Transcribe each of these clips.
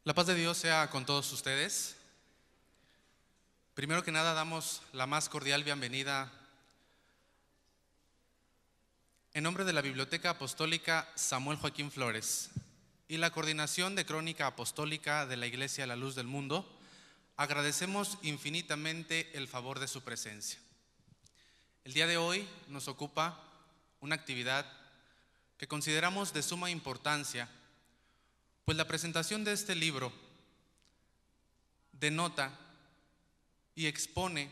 La paz de Dios sea con todos ustedes. Primero que nada, damos la más cordial bienvenida en nombre de la Biblioteca Apostólica Samuel Joaquín Flores y la Coordinación de Crónica Apostólica de la Iglesia La Luz del Mundo. Agradecemos infinitamente el favor de su presencia. El día de hoy nos ocupa una actividad que consideramos de suma importancia, pues la presentación de este libro denota y expone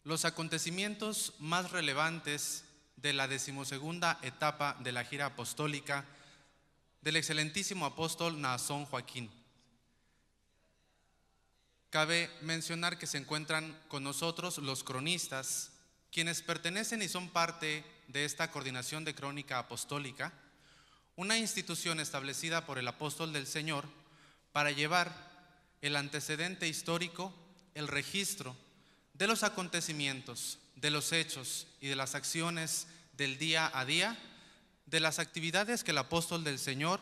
los acontecimientos más relevantes de la 12ª etapa de la gira apostólica del excelentísimo apóstol Naasón Joaquín. Cabe mencionar que se encuentran con nosotros los cronistas, quienes pertenecen y son parte de esta coordinación de crónica apostólica, una institución establecida por el apóstol del Señor para llevar el antecedente histórico, el registro de los acontecimientos, de los hechos y de las acciones del día a día, de las actividades que el apóstol del Señor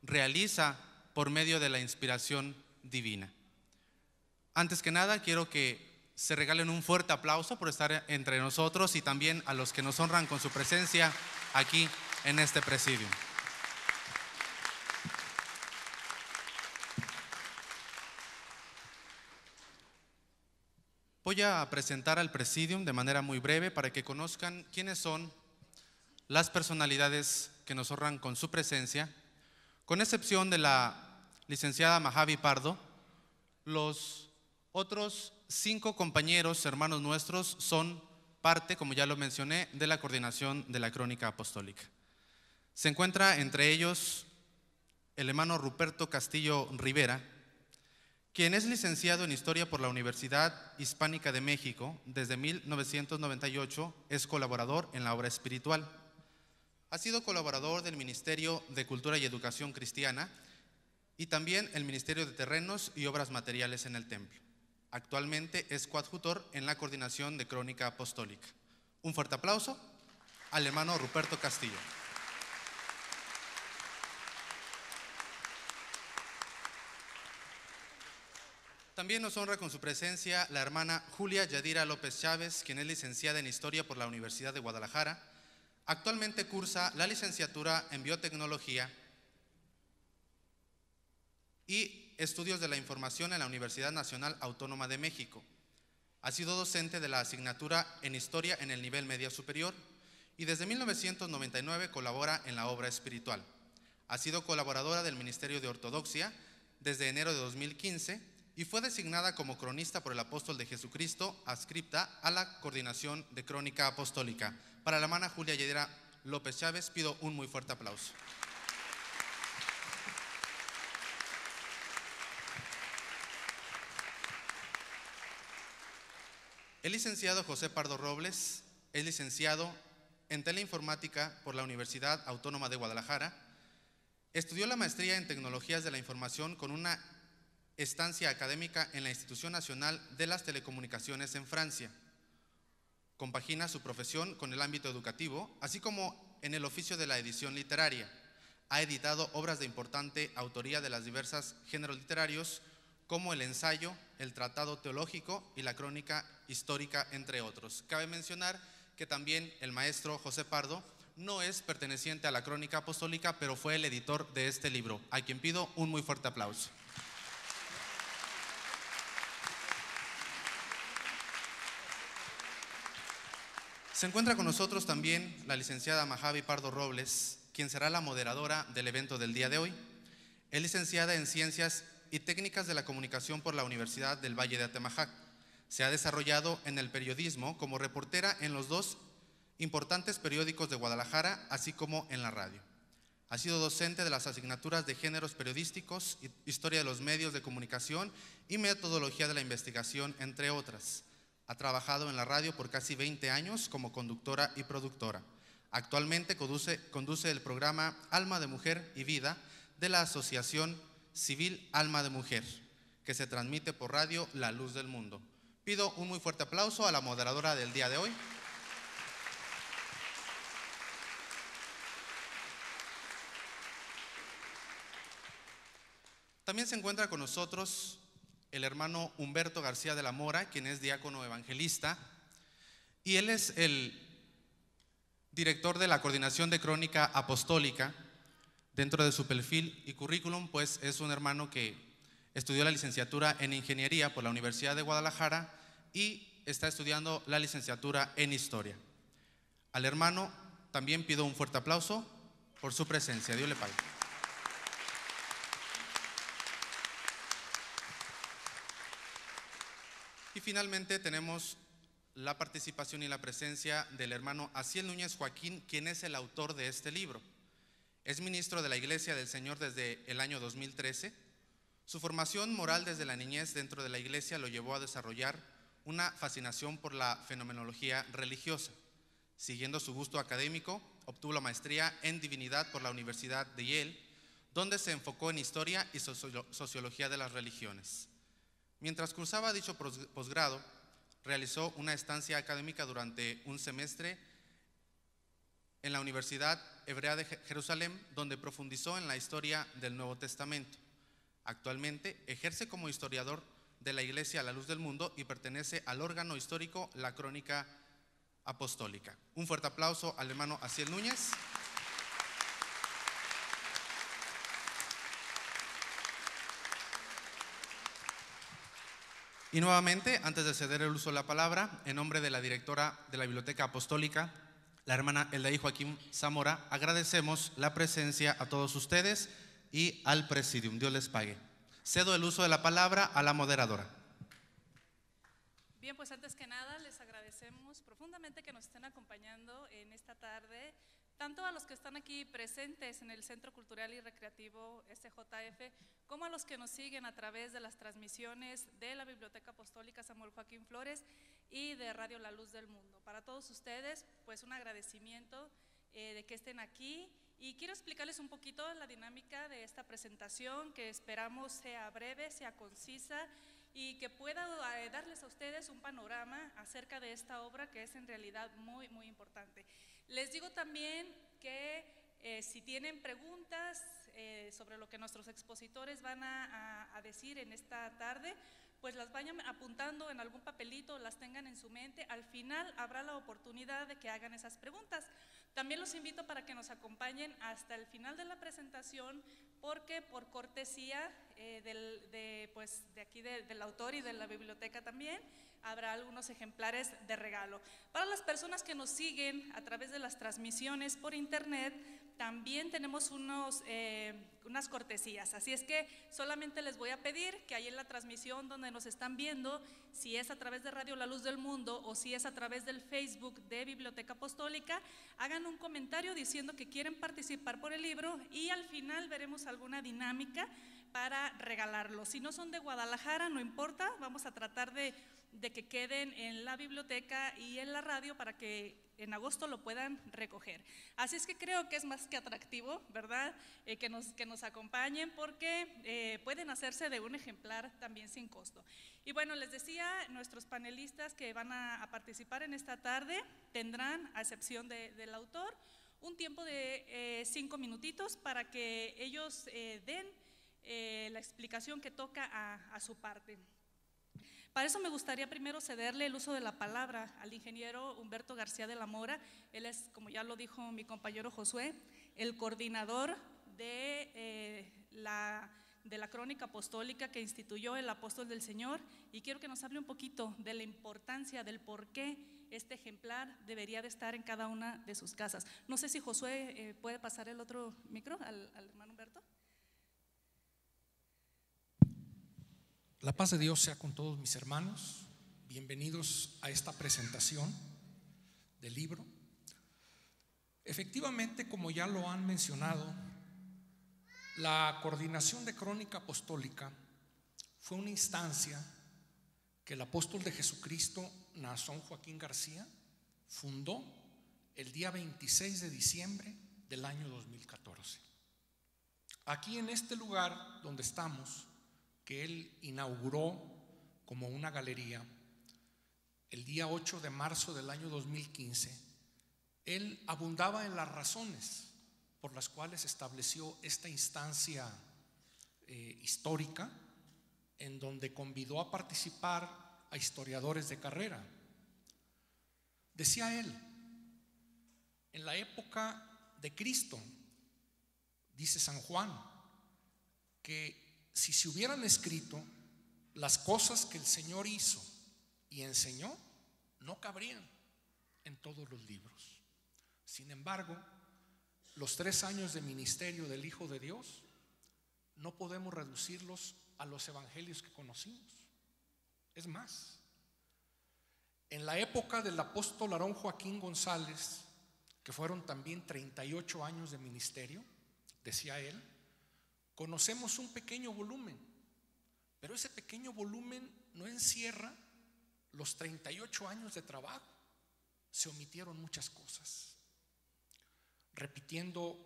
realiza por medio de la inspiración divina. Antes que nada, quiero que se regalen un fuerte aplauso por estar entre nosotros y también a los que nos honran con su presencia aquí en este presidium. Voy a presentar al presidium de manera muy breve para que conozcan quiénes son las personalidades que nos honran con su presencia. Con excepción de la licenciada Mahavi Pardo, los otros 5 compañeros, hermanos nuestros, son parte, como ya lo mencioné, de la coordinación de la crónica apostólica. Se encuentra entre ellos el hermano Ruperto Castillo Rivera, quien es licenciado en Historia por la Universidad Hispánica de México. Desde 1998 es colaborador en la obra espiritual. Ha sido colaborador del Ministerio de Cultura y Educación Cristiana y también el Ministerio de Terrenos y Obras Materiales en el Templo. Actualmente es coadjutor en la coordinación de Crónica Apostólica. Un fuerte aplauso al hermano Ruperto Castillo. También nos honra con su presencia la hermana Julia Yadira López Chávez, quien es licenciada en Historia por la Universidad de Guadalajara. Actualmente cursa la licenciatura en Biotecnología y Estudios de la Información en la Universidad Nacional Autónoma de México. Ha sido docente de la asignatura en Historia en el nivel medio superior y desde 1999 colabora en la obra espiritual. Ha sido colaboradora del Ministerio de Ortodoxia desde enero de 2015 y fue designada como cronista por el apóstol de Jesucristo, adscripta a la coordinación de crónica apostólica. Para la hermana Julia Yadira López Chávez pido un muy fuerte aplauso. El licenciado José Pardo Robles es licenciado en Teleinformática por la Universidad Autónoma de Guadalajara. Estudió la maestría en Tecnologías de la Información con una estancia académica en la Institución Nacional de las Telecomunicaciones en Francia. Compagina su profesión con el ámbito educativo, así como en el oficio de la edición literaria. Ha editado obras de importante autoría de los diversos géneros literarios, como el ensayo, el tratado teológico y la crónica histórica, entre otros. Cabe mencionar que también el maestro José Pardo no es perteneciente a la crónica apostólica, pero fue el editor de este libro, a quien pido un muy fuerte aplauso. Se encuentra con nosotros también la licenciada Mahavi Pardo Robles, quien será la moderadora del evento del día de hoy. Es licenciada en Ciencias y Técnicas de la Comunicación por la Universidad del Valle de Atemajac. Se ha desarrollado en el periodismo como reportera en los 2 importantes periódicos de Guadalajara, así como en la radio. Ha sido docente de las asignaturas de Géneros Periodísticos, Historia de los Medios de Comunicación y Metodología de la Investigación, entre otras. Ha trabajado en la radio por casi 20 años como conductora y productora. Actualmente conduce el programa Alma de Mujer y Vida de la Asociación Civil Alma de Mujer, que se transmite por radio La Luz del Mundo. Pido un muy fuerte aplauso a la moderadora del día de hoy. También se encuentra con nosotros el hermano Humberto García de la Mora, quien es diácono evangelista, y él es el director de la Coordinación de Crónica Apostólica. Dentro de su perfil y currículum, pues es un hermano que estudió la licenciatura en Ingeniería por la Universidad de Guadalajara y está estudiando la licenciatura en Historia. Al hermano también pido un fuerte aplauso por su presencia. Dios le pague. Y finalmente tenemos la participación y la presencia del hermano Aciel Núñez Joaquín, quien es el autor de este libro. Es ministro de la Iglesia del Señor desde el año 2013. Su formación moral desde la niñez dentro de la Iglesia lo llevó a desarrollar una fascinación por la fenomenología religiosa. Siguiendo su gusto académico, obtuvo la maestría en Divinidad por la Universidad de Yale, donde se enfocó en Historia y Sociología de las Religiones. Mientras cursaba dicho posgrado, realizó una estancia académica durante un semestre en la Universidad Hebrea de Jerusalén, donde profundizó en la historia del Nuevo Testamento. Actualmente ejerce como historiador de la Iglesia a la Luz del Mundo y pertenece al órgano histórico La Crónica Apostólica. Un fuerte aplauso al hermano Aciel Núñez. Y nuevamente, antes de ceder el uso de la palabra, en nombre de la directora de la Biblioteca Apostólica, la hermana Eldaí Joaquín Zamora, agradecemos la presencia a todos ustedes y al Presidium. Dios les pague. Cedo el uso de la palabra a la moderadora. Bien, pues antes que nada les agradecemos profundamente que nos estén acompañando en esta tarde, tanto a los que están aquí presentes en el Centro Cultural y Recreativo SJF, como a los que nos siguen a través de las transmisiones de la Biblioteca Apostólica Samuel Joaquín Flores y de Radio La Luz del Mundo. Para todos ustedes, pues un agradecimiento de que estén aquí, y quiero explicarles un poquito la dinámica de esta presentación, que esperamos sea breve, sea concisa y que pueda darles a ustedes un panorama acerca de esta obra, que es en realidad muy, muy importante. Les digo también que si tienen preguntas sobre lo que nuestros expositores van a decir en esta tarde, pues las vayan apuntando en algún papelito, las tengan en su mente. Al final habrá la oportunidad de que hagan esas preguntas. También los invito para que nos acompañen hasta el final de la presentación, porque por cortesía de aquí del autor y de la biblioteca también habrá algunos ejemplares de regalo. Para las personas que nos siguen a través de las transmisiones por internet, también tenemos unas cortesías, así es que solamente les voy a pedir que ahí en la transmisión donde nos están viendo, si es a través de Radio La Luz del Mundo o si es a través del Facebook de Biblioteca Apostólica, hagan un comentario diciendo que quieren participar por el libro, y al final veremos alguna dinámica para regalarlo. Si no son de Guadalajara, no importa, vamos a tratar de que queden en la biblioteca y en la radio para que en agosto lo puedan recoger. Así es que creo que es más que atractivo, ¿verdad? Que nos acompañen, porque pueden hacerse de un ejemplar también sin costo. Y bueno, les decía, nuestros panelistas que van a participar en esta tarde tendrán, a excepción del autor, un tiempo de 5 minutitos para que ellos den la explicación que toca a su parte. Para eso me gustaría primero cederle el uso de la palabra al ingeniero Humberto García de la Mora. Él es, como ya lo dijo mi compañero Josué, el coordinador de la Crónica Apostólica que instituyó el Apóstol del Señor, y quiero que nos hable un poquito de la importancia, del por qué este ejemplar debería de estar en cada una de sus casas. No sé si Josué puede pasar el otro micro al hermano Humberto. La paz de Dios sea con todos mis hermanos. Bienvenidos a esta presentación del libro. Efectivamente, como ya lo han mencionado, la Coordinación de Crónica Apostólica fue una instancia que el apóstol de Jesucristo, Naasón Joaquín García, fundó el día 26 de diciembre del año 2014. Aquí en este lugar donde estamos, que él inauguró como una galería el día 8 de marzo del año 2015, él abundaba en las razones por las cuales estableció esta instancia histórica en donde convidó a participar a historiadores de carrera. Decía él, en la época de Cristo, dice San Juan, que si se hubieran escrito las cosas que el Señor hizo y enseñó, no cabrían en todos los libros. Sin embargo, los 3 años de ministerio del Hijo de Dios no podemos reducirlos a los evangelios que conocimos. Es más, en la época del apóstol Aarón Joaquín González, que fueron también 38 años de ministerio, decía él, conocemos un pequeño volumen, pero ese pequeño volumen no encierra los 38 años de trabajo. Se omitieron muchas cosas. Repitiendo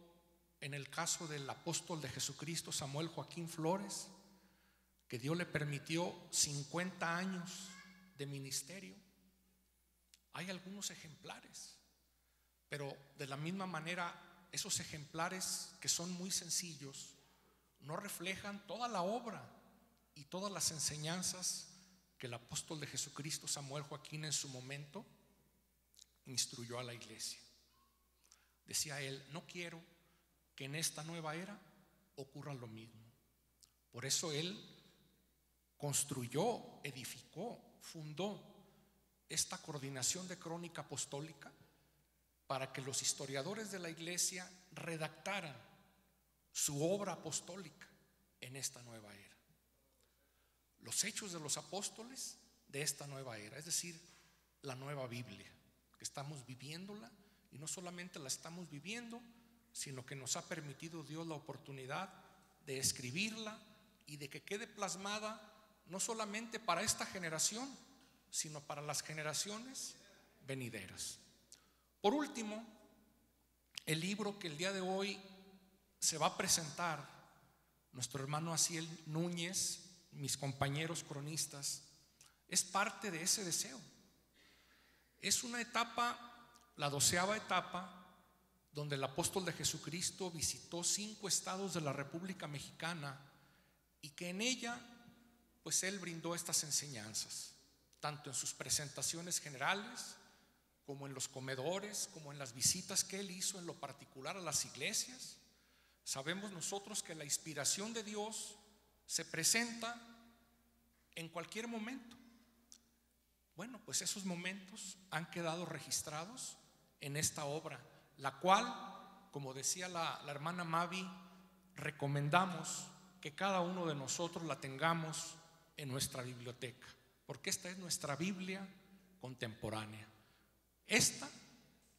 en el caso del apóstol de Jesucristo, Samuel Joaquín Flores, que Dios le permitió 50 años de ministerio, hay algunos ejemplares, pero de la misma manera esos ejemplares que son muy sencillos no reflejan toda la obra y todas las enseñanzas que el apóstol de Jesucristo, Samuel Joaquín, en su momento instruyó a la iglesia. Decía él, no quiero que en esta nueva era ocurra lo mismo. Por eso él construyó, edificó, fundó esta coordinación de crónica apostólica para que los historiadores de la iglesia redactaran su obra apostólica en esta nueva era. Los hechos de los apóstoles de esta nueva era, es decir, la nueva Biblia, que estamos viviéndola, y no solamente la estamos viviendo, sino que nos ha permitido Dios la oportunidad de escribirla y de que quede plasmada no solamente para esta generación, sino para las generaciones venideras. Por último, el libro que el día de hoy se va a presentar, nuestro hermano Asiel Núñez, mis compañeros cronistas, es parte de ese deseo. Es una etapa, la 12ª etapa, donde el apóstol de Jesucristo visitó 5 estados de la República Mexicana y que en ella, pues él brindó estas enseñanzas, tanto en sus presentaciones generales, como en los comedores, como en las visitas que él hizo en lo particular a las iglesias. Sabemos nosotros que la inspiración de Dios se presenta en cualquier momento. Bueno, pues esos momentos han quedado registrados en esta obra, la cual, como decía la hermana Mavi, recomendamos que cada uno de nosotros la tengamos en nuestra biblioteca, porque esta es nuestra Biblia contemporánea. Esta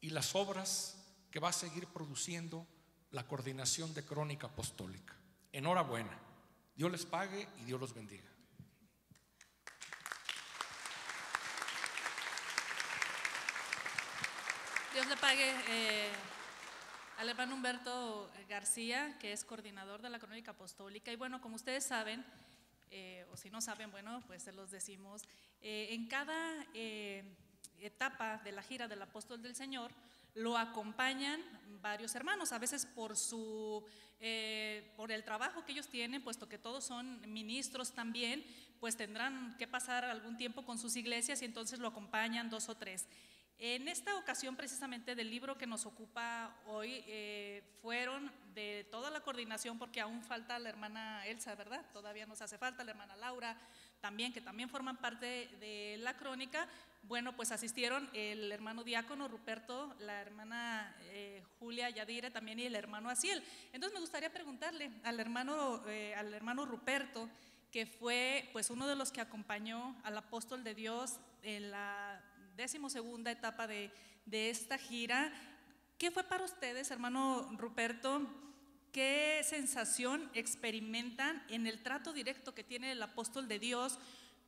y las obras que va a seguir produciendo la Coordinación de Crónica Apostólica. Enhorabuena, Dios les pague y Dios los bendiga. Dios le pague al hermano Humberto García, que es coordinador de la Crónica Apostólica. Y bueno, como ustedes saben, o si no saben, bueno, pues se los decimos, en cada etapa de la gira del Apóstol del Señor lo acompañan varios hermanos, a veces por el trabajo que ellos tienen, puesto que todos son ministros también, pues tendrán que pasar algún tiempo con sus iglesias y entonces lo acompañan 2 o 3. En esta ocasión, precisamente del libro que nos ocupa hoy, fueron de toda la coordinación, porque aún falta la hermana Elsa, ¿verdad? Todavía nos hace falta la hermana Laura, también, que también forman parte de la crónica. Bueno, pues asistieron el hermano diácono Ruperto, la hermana Julia Yadira también y el hermano Asiel. Entonces me gustaría preguntarle al hermano Ruperto, que fue pues uno de los que acompañó al apóstol de Dios en la 12ª etapa de esta gira. ¿Qué fue para ustedes, hermano Ruperto? ¿Qué sensación experimentan en el trato directo que tiene el apóstol de Dios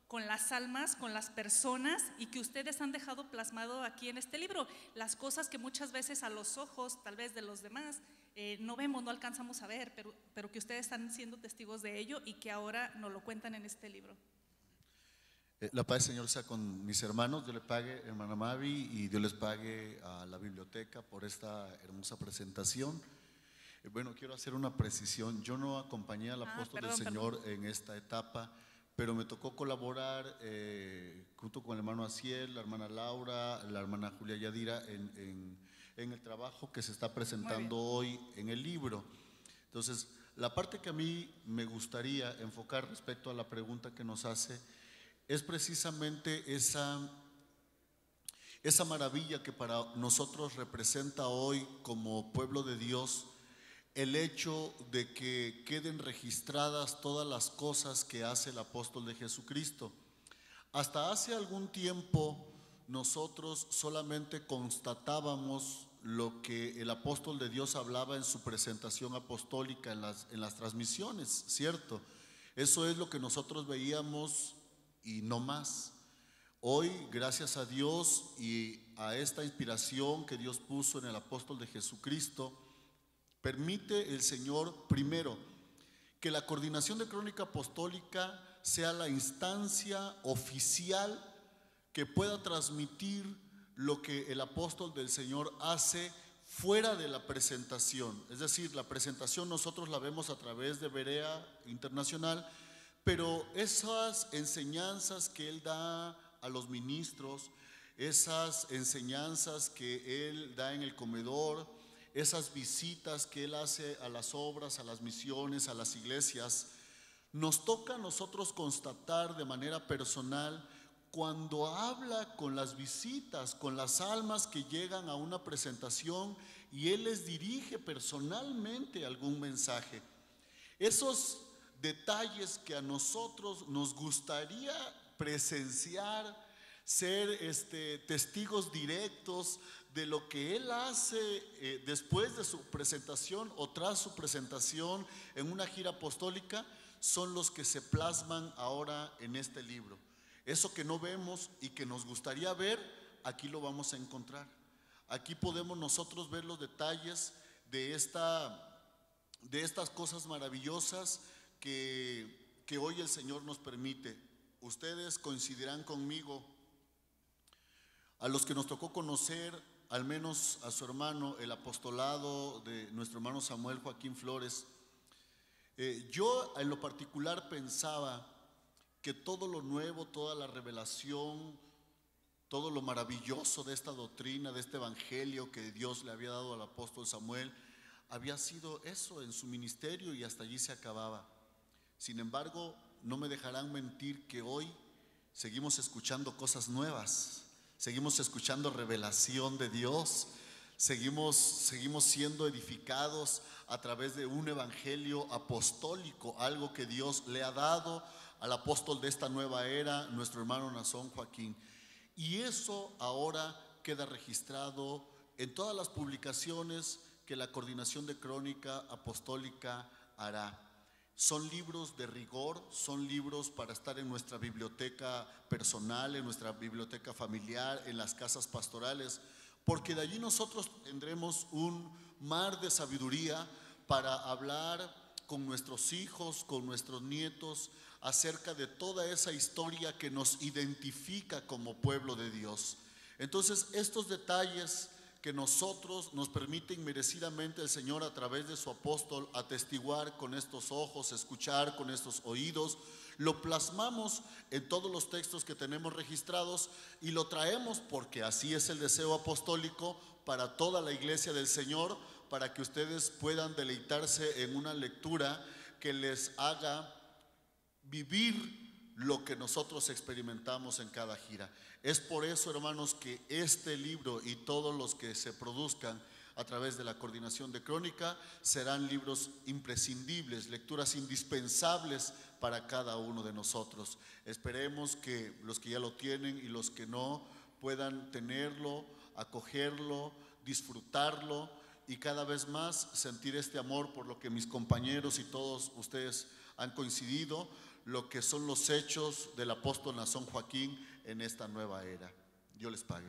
con las almas, con las personas, y que ustedes han dejado plasmado aquí en este libro? Las cosas que muchas veces a los ojos, tal vez de los demás, no vemos, no alcanzamos a ver, pero que ustedes están siendo testigos de ello y que ahora nos lo cuentan en este libro. La paz del Señor sea con mis hermanos. Dios le pague, hermana Mavi, y Dios les pague a la biblioteca por esta hermosa presentación. Bueno, quiero hacer una precisión. Yo no acompañé al apóstol del Señor en esta etapa, pero me tocó colaborar junto con el hermano Aciel, la hermana Laura, la hermana Julia Yadira en el trabajo que se está presentando hoy en el libro. Entonces, la parte que a mí me gustaría enfocar respecto a la pregunta que nos hace es precisamente esa maravilla que para nosotros representa hoy como pueblo de Dios el hecho de que queden registradas todas las cosas que hace el apóstol de Jesucristo. Hasta hace algún tiempo nosotros solamente constatábamos lo que el apóstol de Dios hablaba en su presentación apostólica en las transmisiones, ¿cierto? Eso es lo que nosotros veíamos y no más. Hoy, gracias a Dios y a esta inspiración que Dios puso en el apóstol de Jesucristo, permite el Señor, primero, que la coordinación de crónica apostólica sea la instancia oficial que pueda transmitir lo que el apóstol del Señor hace fuera de la presentación. Es decir, la presentación nosotros la vemos a través de Berea Internacional, pero esas enseñanzas que Él da a los ministros, esas enseñanzas que Él da en el comedor, esas visitas que Él hace a las obras, a las misiones, a las iglesias, nos toca a nosotros constatar de manera personal cuando habla con las visitas, con las almas que llegan a una presentación y Él les dirige personalmente algún mensaje. Esos detalles que a nosotros nos gustaría presenciar, ser testigos directos de lo que Él hace después de su presentación o tras su presentación en una gira apostólica, son los que se plasman ahora en este libro. Eso que no vemos y que nos gustaría ver, aquí lo vamos a encontrar. Aquí podemos nosotros ver los detalles de estas cosas maravillosas que hoy el Señor nos permite. Ustedes coincidirán conmigo, a los que nos tocó conocer, al menos a su hermano, el apostolado de nuestro hermano Samuel Joaquín Flores. Yo en lo particular pensaba que todo lo nuevo, toda la revelación, todo lo maravilloso de esta doctrina, de este evangelio que Dios le había dado al apóstol Samuel, había sido eso en su ministerio y hasta allí se acababa. Sin embargo, no me dejarán mentir que hoy seguimos escuchando cosas nuevas, seguimos escuchando revelación de Dios, seguimos siendo edificados a través de un evangelio apostólico, algo que Dios le ha dado al apóstol de esta nueva era, nuestro hermano Nazón Joaquín. Y eso ahora queda registrado en todas las publicaciones que la Coordinación de Crónica Apostólica hará. Son libros de rigor, son libros para estar en nuestra biblioteca personal, en nuestra biblioteca familiar, en las casas pastorales, porque de allí nosotros tendremos un mar de sabiduría para hablar con nuestros hijos, con nuestros nietos, acerca de toda esa historia que nos identifica como pueblo de Dios. Entonces, estos detalles que nosotros nos permiten merecidamente el Señor a través de su apóstol atestiguar con estos ojos, escuchar con estos oídos, lo plasmamos en todos los textos que tenemos registrados y lo traemos porque así es el deseo apostólico para toda la iglesia del Señor, para que ustedes puedan deleitarse en una lectura que les haga vivir lo que nosotros experimentamos en cada gira. Es por eso, hermanos, que este libro y todos los que se produzcan a través de la Coordinación de Crónica serán libros imprescindibles, lecturas indispensables para cada uno de nosotros. Esperemos que los que ya lo tienen y los que no puedan tenerlo, acogerlo, disfrutarlo y cada vez más sentir este amor por lo que mis compañeros y todos ustedes han coincidido, lo que son los hechos del apóstol Nazón Joaquín en esta nueva era. Dios les pague.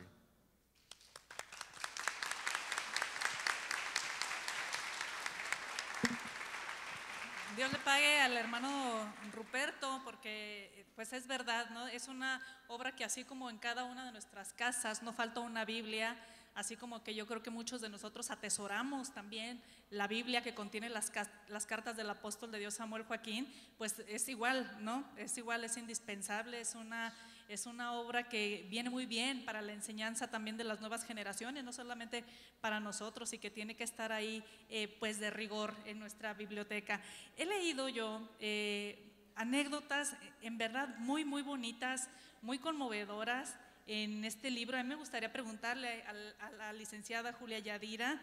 Dios le pague al hermano Ruperto, porque pues es verdad, ¿no? Es una obra que así como en cada una de nuestras casas no falta una Biblia, así como que yo creo que muchos de nosotros atesoramos también la Biblia que contiene las cartas del apóstol de Dios Samuel Joaquín, pues es igual, ¿no? Es igual, es indispensable, es una obra que viene muy bien para la enseñanza también de las nuevas generaciones, no solamente para nosotros, y que tiene que estar ahí pues de rigor en nuestra biblioteca. He leído yo anécdotas en verdad muy, muy bonitas, muy conmovedoras en este libro. A mí me gustaría preguntarle a la licenciada Julia Yadira,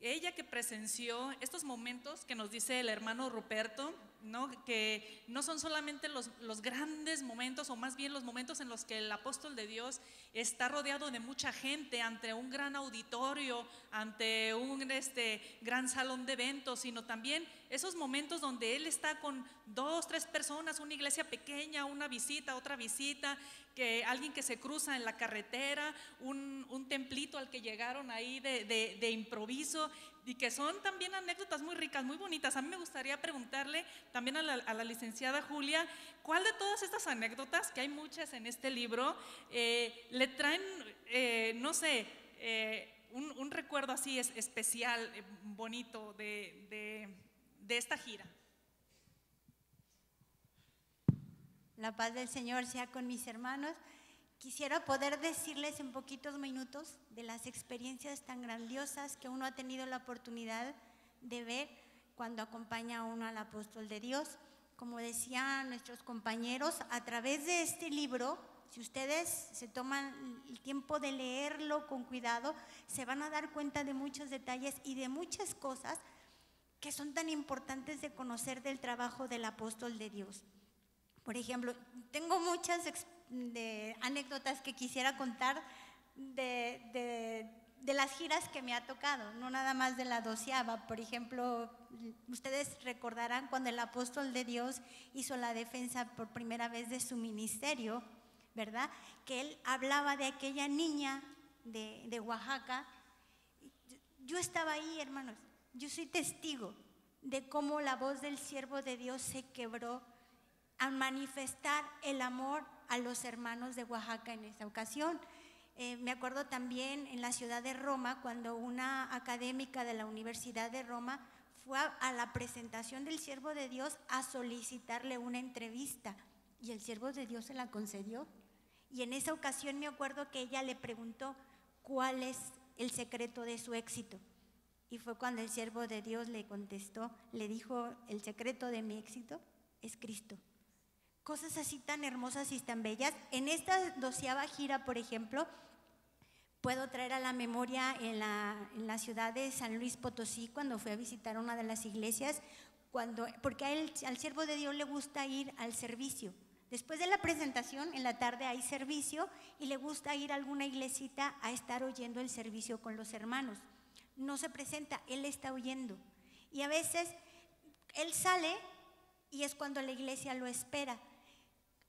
ella que presenció estos momentos que nos dice el hermano Ruperto, ¿no? Que no son solamente los grandes momentos, o más bien los momentos en los que el apóstol de Dios está rodeado de mucha gente, ante un gran auditorio, ante un gran salón de eventos, sino también esos momentos donde él está con 2, 3 personas, una iglesia pequeña, una visita, otra visita, que alguien que se cruza en la carretera, un templito al que llegaron ahí de improviso, y que son también anécdotas muy ricas, muy bonitas. A mí me gustaría preguntarle también a la licenciada Julia, ¿cuál de todas estas anécdotas, que hay muchas en este libro, le traen, no sé, un recuerdo así especial, bonito de esta gira? La paz del Señor sea con mis hermanos. Quisiera poder decirles en poquitos minutos de las experiencias tan grandiosas que uno ha tenido la oportunidad de ver cuando acompaña a uno al apóstol de Dios. Como decían nuestros compañeros, a través de este libro, si ustedes se toman el tiempo de leerlo con cuidado, se van a dar cuenta de muchos detalles y de muchas cosas que son tan importantes de conocer del trabajo del apóstol de Dios. Por ejemplo, tengo muchas anécdotas que quisiera contar de las giras que me ha tocado, no nada más de la 12ª. Por ejemplo, ustedes recordarán cuando el apóstol de Dios hizo la defensa por primera vez de su ministerio, ¿verdad? Que él hablaba de aquella niña de Oaxaca. Yo estaba ahí, hermanos, yo soy testigo de cómo la voz del siervo de Dios se quebró al manifestar el amor a los hermanos de Oaxaca en esa ocasión. Me acuerdo también en la ciudad de Roma, cuando una académica de la Universidad de Roma fue a la presentación del siervo de Dios a solicitarle una entrevista, y el siervo de Dios se la concedió. Y en esa ocasión me acuerdo que ella le preguntó cuál es el secreto de su éxito, y fue cuando el siervo de Dios le contestó, le dijo: el secreto de mi éxito es Cristo. Cosas así tan hermosas y tan bellas. En esta 12ª gira, por ejemplo, puedo traer a la memoria en la ciudad de San Luis Potosí, cuando fui a visitar una de las iglesias, porque al siervo de Dios le gusta ir al servicio. Después de la presentación, en la tarde hay servicio, y le gusta ir a alguna iglesita a estar oyendo el servicio con los hermanos. No se presenta, él está oyendo. Y a veces él sale y es cuando la iglesia lo espera.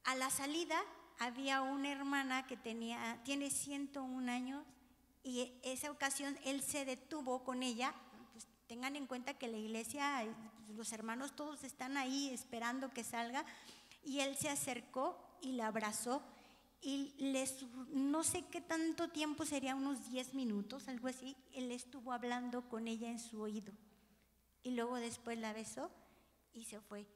A la salida había una hermana que tiene 101 años, y esa ocasión él se detuvo con ella. Pues tengan en cuenta que la iglesia, los hermanos todos están ahí esperando que salga, y él se acercó y la abrazó, y no sé qué tanto tiempo, sería unos 10 minutos, algo así, él estuvo hablando con ella en su oído, y luego después la besó y se fue.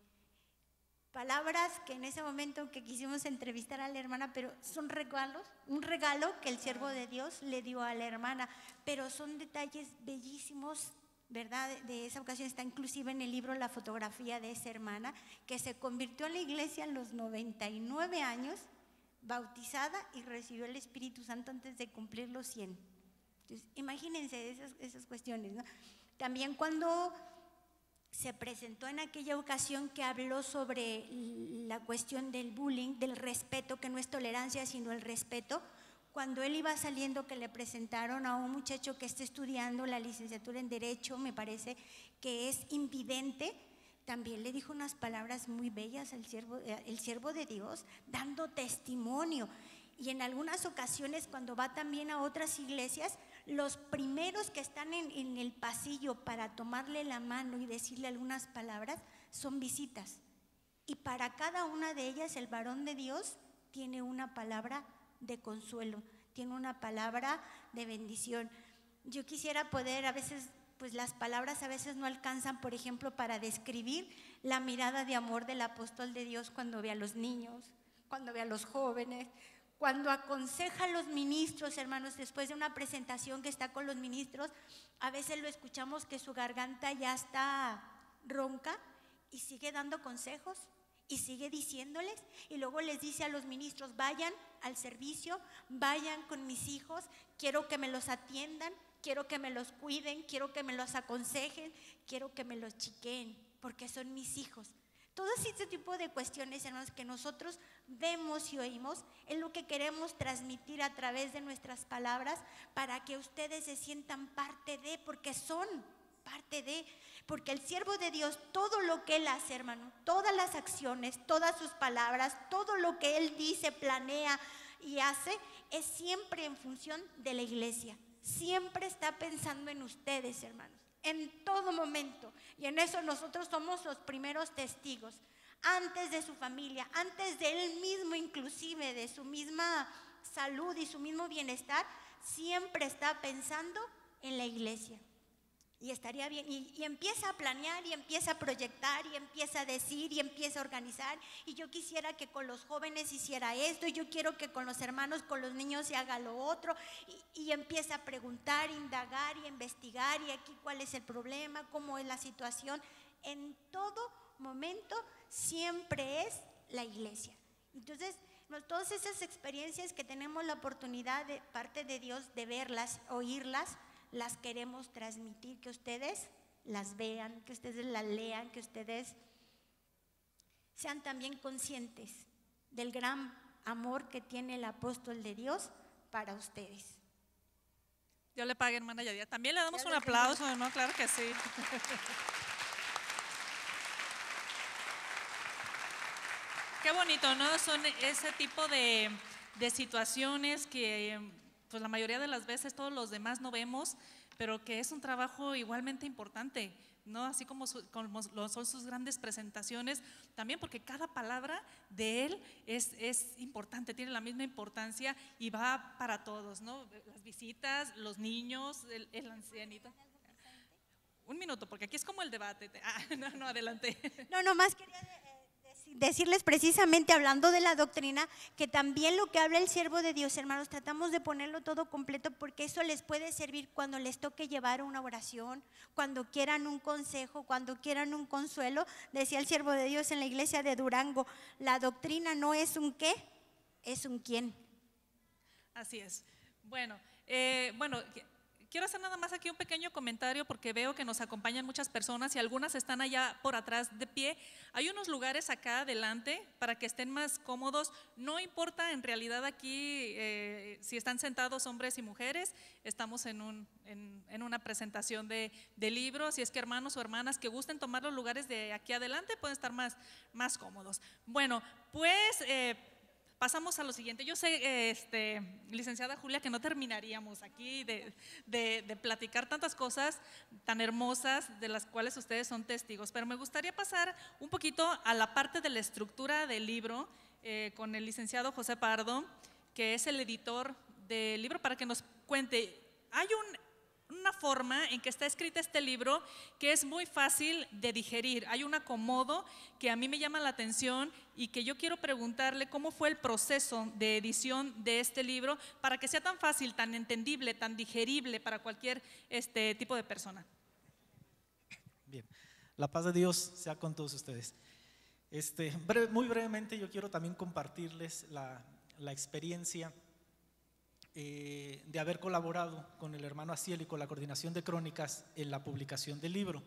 Palabras que en ese momento que quisimos entrevistar a la hermana, pero son regalos, un regalo que el siervo de Dios le dio a la hermana, pero son detalles bellísimos, ¿verdad? De esa ocasión está inclusive en el libro la fotografía de esa hermana, que se convirtió en la iglesia a los 99 años, bautizada, y recibió el Espíritu Santo antes de cumplir los 100. Entonces, imagínense esas cuestiones, ¿no? También cuando se presentó en aquella ocasión que habló sobre la cuestión del bullying, del respeto, que no es tolerancia sino el respeto, cuando él iba saliendo, que le presentaron a un muchacho que está estudiando la licenciatura en Derecho, me parece que es invidente, también le dijo unas palabras muy bellas el siervo de Dios, dando testimonio. Y en algunas ocasiones, cuando va también a otras iglesias, los primeros que están en el pasillo para tomarle la mano y decirle algunas palabras son visitas. Y para cada una de ellas el varón de Dios tiene una palabra de consuelo, tiene una palabra de bendición. Yo quisiera poder, a veces, pues las palabras a veces no alcanzan, por ejemplo, para describir la mirada de amor del apóstol de Dios cuando ve a los niños, cuando ve a los jóvenes, cuando aconseja a los ministros, hermanos, después de una presentación que está con los ministros, a veces lo escuchamos que su garganta ya está ronca y sigue dando consejos y sigue diciéndoles, y luego les dice a los ministros: vayan al servicio, vayan con mis hijos, quiero que me los atiendan, quiero que me los cuiden, quiero que me los aconsejen, quiero que me los chiqueen, porque son mis hijos. Todo este tipo de cuestiones, hermanos, que nosotros vemos y oímos, es lo que queremos transmitir a través de nuestras palabras para que ustedes se sientan parte de, porque son parte de, porque el siervo de Dios, todo lo que él hace, hermano, todas las acciones, todas sus palabras, todo lo que él dice, planea y hace, es siempre en función de la iglesia. Siempre está pensando en ustedes, hermanos, en todo momento, y en eso nosotros somos los primeros testigos, antes de su familia, antes de él mismo, inclusive de su misma salud y su mismo bienestar, siempre está pensando en la iglesia. Y estaría bien, y empieza a planear, y empieza a proyectar, y empieza a decir, y empieza a organizar. Y yo quisiera que con los jóvenes hiciera esto, y yo quiero que con los hermanos, con los niños se haga lo otro, y empieza a preguntar, indagar y investigar, y aquí cuál es el problema, cómo es la situación. En todo momento siempre es la iglesia. Entonces, todas esas experiencias que tenemos la oportunidad de parte de Dios de verlas, oírlas, las queremos transmitir, que ustedes las vean, que ustedes las lean, que ustedes sean también conscientes del gran amor que tiene el apóstol de Dios para ustedes. Dios le pague, hermana Yadira. También le damos un aplauso, ¿no? Claro que sí. Qué bonito, ¿no? Son ese tipo de situaciones que pues la mayoría de las veces todos los demás no vemos, pero que es un trabajo igualmente importante, ¿no? Así como son sus grandes presentaciones, también porque cada palabra de él es importante, tiene la misma importancia y va para todos, ¿no? Las visitas, los niños, el ancianito. Un minuto, porque aquí es como el debate. No, adelante. No, nomás quería decirles, precisamente hablando de la doctrina, que también lo que habla el siervo de Dios, hermanos, tratamos de ponerlo todo completo, porque eso les puede servir cuando les toque llevar una oración, cuando quieran un consejo, cuando quieran un consuelo. Decía el siervo de Dios en la iglesia de Durango: la doctrina no es un qué, es un quién. Así es. Bueno, quiero hacer nada más aquí un pequeño comentario, porque veo que nos acompañan muchas personas y algunas están allá por atrás de pie. Hay unos lugares acá adelante para que estén más cómodos. No importa en realidad aquí si están sentados hombres y mujeres. Estamos en una presentación de libros, y es que hermanos o hermanas que gusten tomar los lugares de aquí adelante pueden estar más cómodos. Bueno, pues pasamos a lo siguiente. Yo sé, licenciada Julia, que no terminaríamos aquí de platicar tantas cosas tan hermosas de las cuales ustedes son testigos, pero me gustaría pasar un poquito a la parte de la estructura del libro con el licenciado José Pardo, que es el editor del libro, para que nos cuente. Hay una forma en que está escrito este libro que es muy fácil de digerir. Hay un acomodo que a mí me llama la atención y que yo quiero preguntarle cómo fue el proceso de edición de este libro para que sea tan fácil, tan entendible, tan digerible para cualquier tipo de persona. Bien, la paz de Dios sea con todos ustedes. Muy brevemente yo quiero también compartirles la experiencia de haber colaborado con el hermano Aciel y con la coordinación de crónicas en la publicación del libro.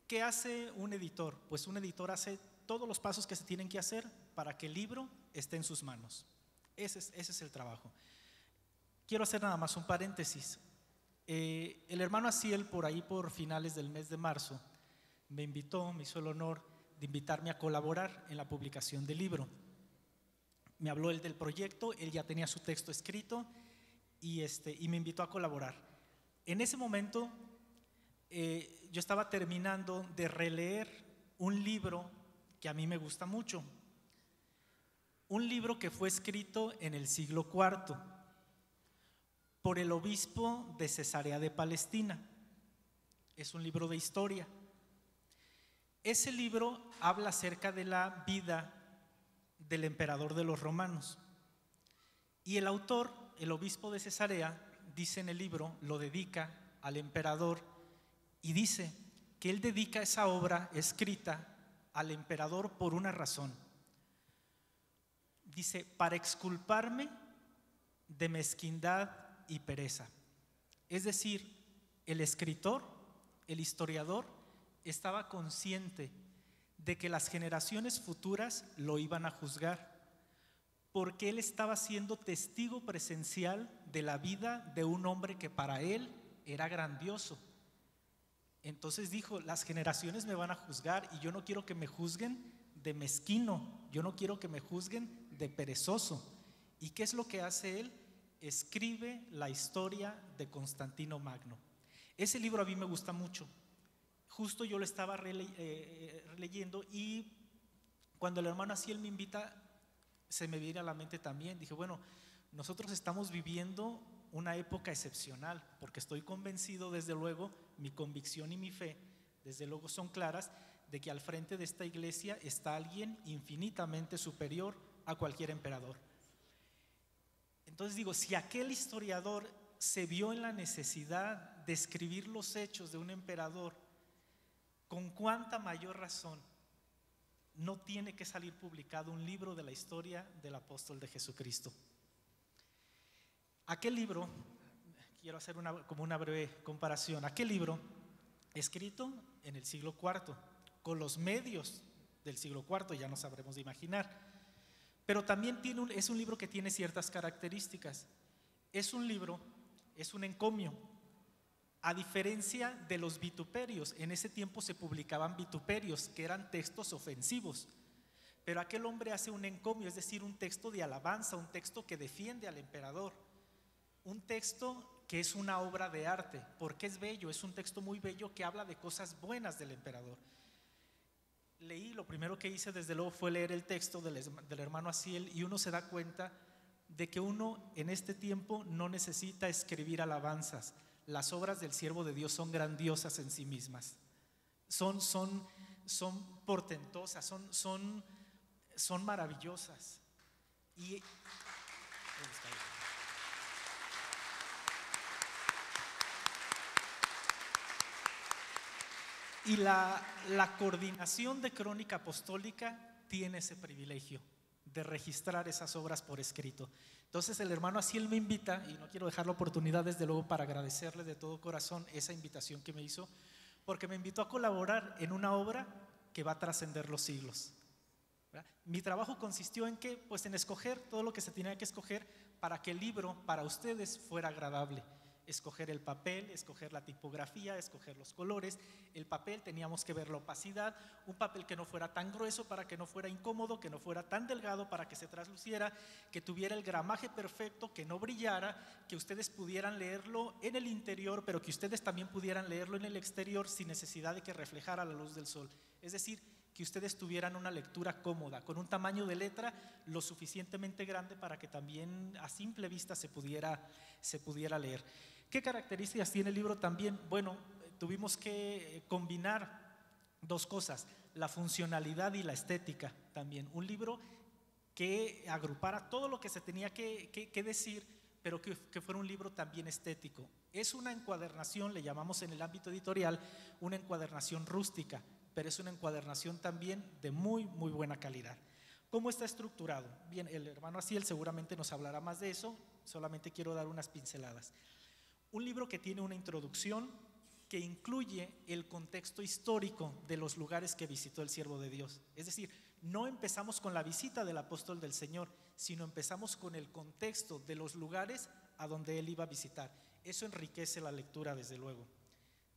¿Qué hace un editor? Pues un editor hace todos los pasos que se tienen que hacer para que el libro esté en sus manos. Ese es el trabajo. Quiero hacer nada más un paréntesis. El hermano Aciel, por ahí por finales del mes de marzo, me hizo el honor de invitarme a colaborar en la publicación del libro. Me habló él del proyecto, él ya tenía su texto escrito y me invitó a colaborar. En ese momento yo estaba terminando de releer un libro que a mí me gusta mucho, un libro que fue escrito en el siglo IV, por el obispo de Cesarea de Palestina. Es un libro de historia. Ese libro habla acerca de la vida del emperador de los romanos. Y el autor, el obispo de Cesarea, dice en el libro, lo dedica al emperador y dice que él dedica esa obra escrita al emperador por una razón. Dice, para exculparme de mezquindad y pereza. Es decir, el escritor, el historiador, estaba consciente de que las generaciones futuras lo iban a juzgar, porque él estaba siendo testigo presencial de la vida de un hombre que para él era grandioso. Entonces dijo, las generaciones me van a juzgar y yo no quiero que me juzguen de mezquino, yo no quiero que me juzguen de perezoso. ¿Y qué es lo que hace él? Escribe la historia de Constantino Magno. Ese libro a mí me gusta mucho. Justo yo lo estaba releyendo y cuando el hermano Asiel me invita, se me viene a la mente también. Dije, bueno, nosotros estamos viviendo una época excepcional, porque estoy convencido, desde luego, mi convicción y mi fe, desde luego son claras, de que al frente de esta iglesia está alguien infinitamente superior a cualquier emperador. Entonces digo, si aquel historiador se vio en la necesidad de escribir los hechos de un emperador, ¿con cuánta mayor razón no tiene que salir publicado un libro de la historia del apóstol de Jesucristo? Aquel libro, quiero hacer como una breve comparación, aquel libro escrito en el siglo IV, con los medios del siglo IV, ya nos sabremos de imaginar, pero también es un libro que tiene ciertas características. Es un libro, es un encomio. A diferencia de los vituperios, en ese tiempo se publicaban vituperios, que eran textos ofensivos, pero aquel hombre hace un encomio, es decir, un texto de alabanza, un texto que defiende al emperador, un texto que es una obra de arte, porque es bello, es un texto muy bello que habla de cosas buenas del emperador. Leí, lo primero que hice desde luego fue leer el texto del hermano Asiel, y uno se da cuenta de que uno en este tiempo no necesita escribir alabanzas. Las obras del siervo de Dios son grandiosas en sí mismas, son portentosas, son maravillosas. Y la coordinación de Crónica Apostólica tiene ese privilegio de registrar esas obras por escrito. Entonces el hermano Asiel me invita, y no quiero dejar la oportunidad desde luego para agradecerle de todo corazón esa invitación que me hizo, porque me invitó a colaborar en una obra que va a trascender los siglos. ¿Verdad? Mi trabajo consistió en que, pues en escoger todo lo que se tenía que escoger para que el libro para ustedes fuera agradable. Escoger el papel, escoger la tipografía, escoger los colores. El papel teníamos que ver la opacidad, un papel que no fuera tan grueso para que no fuera incómodo, que no fuera tan delgado para que se trasluciera, que tuviera el gramaje perfecto, que no brillara, que ustedes pudieran leerlo en el interior, pero que ustedes también pudieran leerlo en el exterior sin necesidad de que reflejara la luz del sol. Es decir, que ustedes tuvieran una lectura cómoda, con un tamaño de letra lo suficientemente grande para que también a simple vista se pudiera leer. ¿Qué características tiene el libro también? Bueno, tuvimos que combinar dos cosas, la funcionalidad y la estética también. Un libro que agrupara todo lo que se tenía que decir, pero que fuera un libro también estético. Es una encuadernación, le llamamos en el ámbito editorial, una encuadernación rústica, pero es una encuadernación también de muy, muy buena calidad. ¿Cómo está estructurado? Bien, el hermano Asiel seguramente nos hablará más de eso, solamente quiero dar unas pinceladas. Un libro que tiene una introducción que incluye el contexto histórico de los lugares que visitó el siervo de Dios. Es decir, no empezamos con la visita del apóstol del Señor, sino empezamos con el contexto de los lugares a donde él iba a visitar. Eso enriquece la lectura, desde luego.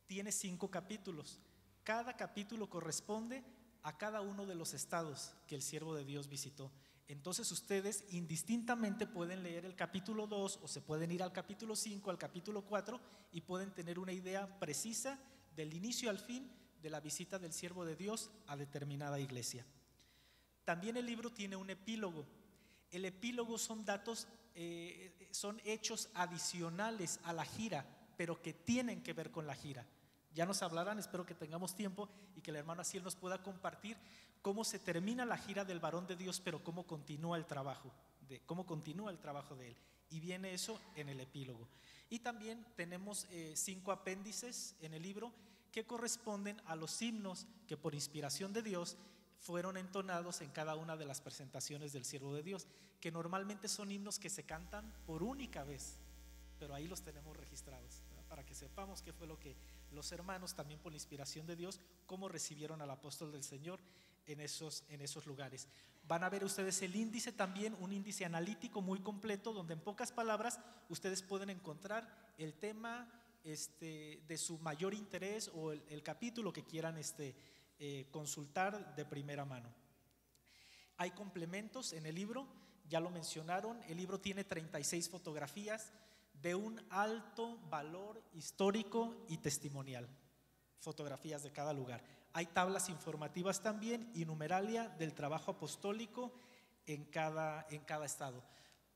Tiene 5 capítulos. Cada capítulo corresponde a cada uno de los estados que el siervo de Dios visitó. Entonces ustedes indistintamente pueden leer el capítulo 2 o se pueden ir al capítulo 5, al capítulo 4 y pueden tener una idea precisa del inicio al fin de la visita del siervo de Dios a determinada iglesia. También el libro tiene un epílogo. El epílogo son datos, son hechos adicionales a la gira, pero que tienen que ver con la gira. Ya nos hablarán, espero que tengamos tiempo y que el hermano Aziel nos pueda compartir cómo se termina la gira del varón de Dios, pero cómo continúa el trabajo de él. Y viene eso en el epílogo. Y también tenemos 5 apéndices en el libro que corresponden a los himnos que por inspiración de Dios fueron entonados en cada una de las presentaciones del siervo de Dios, que normalmente son himnos que se cantan por única vez, pero ahí los tenemos registrados, ¿verdad? Para que sepamos qué fue lo que los hermanos, también por la inspiración de Dios, cómo recibieron al apóstol del Señor en esos lugares. Van a ver ustedes el índice también, un índice analítico muy completo, donde en pocas palabras ustedes pueden encontrar el tema de su mayor interés o el capítulo que quieran consultar de primera mano. Hay complementos en el libro, ya lo mencionaron, el libro tiene 36 fotografías de un alto valor histórico y testimonial, fotografías de cada lugar. Hay tablas informativas también y numeralia del trabajo apostólico en cada estado.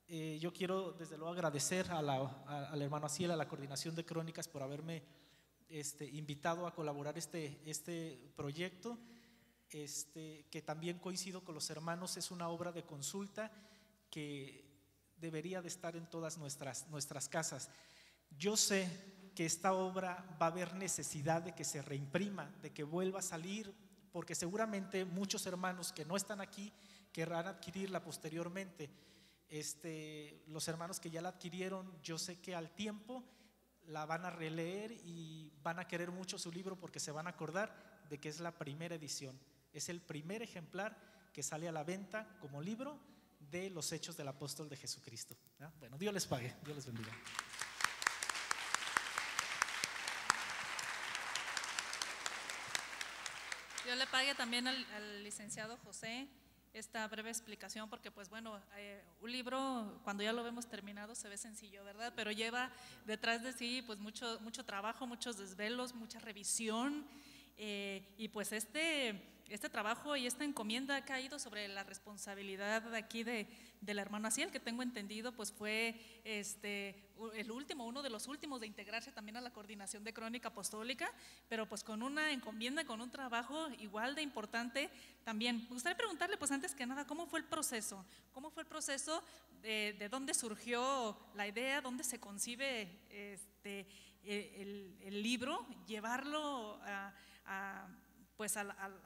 Yo quiero desde luego agradecer al hermano Aziel, a la Coordinación de Crónicas, por haberme invitado a colaborar este proyecto, que también coincido con los hermanos, es una obra de consulta que debería de estar en todas nuestras casas. Yo sé que esta obra va a haber necesidad de que se reimprima, de que vuelva a salir, porque seguramente muchos hermanos que no están aquí querrán adquirirla posteriormente. Los hermanos que ya la adquirieron, yo sé que al tiempo la van a releer y van a querer mucho su libro, porque se van a acordar de que es la primera edición, es el primer ejemplar que sale a la venta como libro de los Hechos del Apóstol de Jesucristo. Bueno, Dios les pague, Dios les bendiga. Dios le pague también al licenciado José esta breve explicación, porque pues bueno, un libro cuando ya lo vemos terminado se ve sencillo, ¿verdad? Pero lleva detrás de sí pues mucho trabajo, muchos desvelos, mucha revisión, y pues este trabajo y esta encomienda ha caído sobre la responsabilidad de aquí del hermano Aziel, que tengo entendido pues fue uno de los últimos de integrarse también a la Coordinación de Crónica Apostólica, pero pues con una encomienda, con un trabajo igual de importante también. Me gustaría preguntarle pues antes que nada, ¿cómo fue el proceso? ¿Cómo fue el proceso de dónde surgió la idea, dónde se concibe el libro, llevarlo a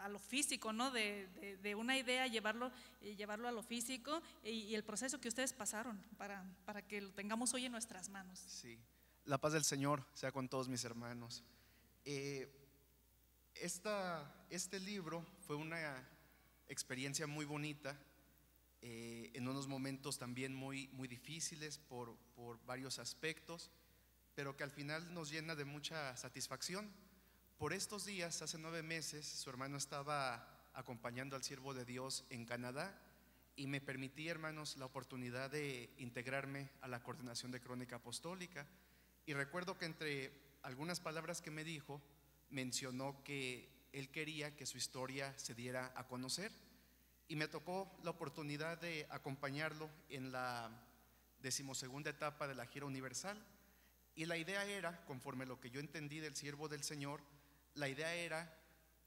lo físico, ¿no? De una idea, llevarlo a lo físico, y el proceso que ustedes pasaron para que lo tengamos hoy en nuestras manos. Sí, la paz del Señor sea con todos mis hermanos. Este libro fue una experiencia muy bonita, en unos momentos también muy, muy difíciles por varios aspectos, pero que al final nos llena de mucha satisfacción. Por estos días, hace 9 meses, su hermano estaba acompañando al siervo de Dios en Canadá, y me permití, hermanos, la oportunidad de integrarme a la Coordinación de Crónica Apostólica. Y recuerdo que entre algunas palabras que me dijo, mencionó que él quería que su historia se diera a conocer, y me tocó la oportunidad de acompañarlo en la 12ª etapa de la gira universal. Y la idea era, conforme lo que yo entendí del siervo del Señor, la idea era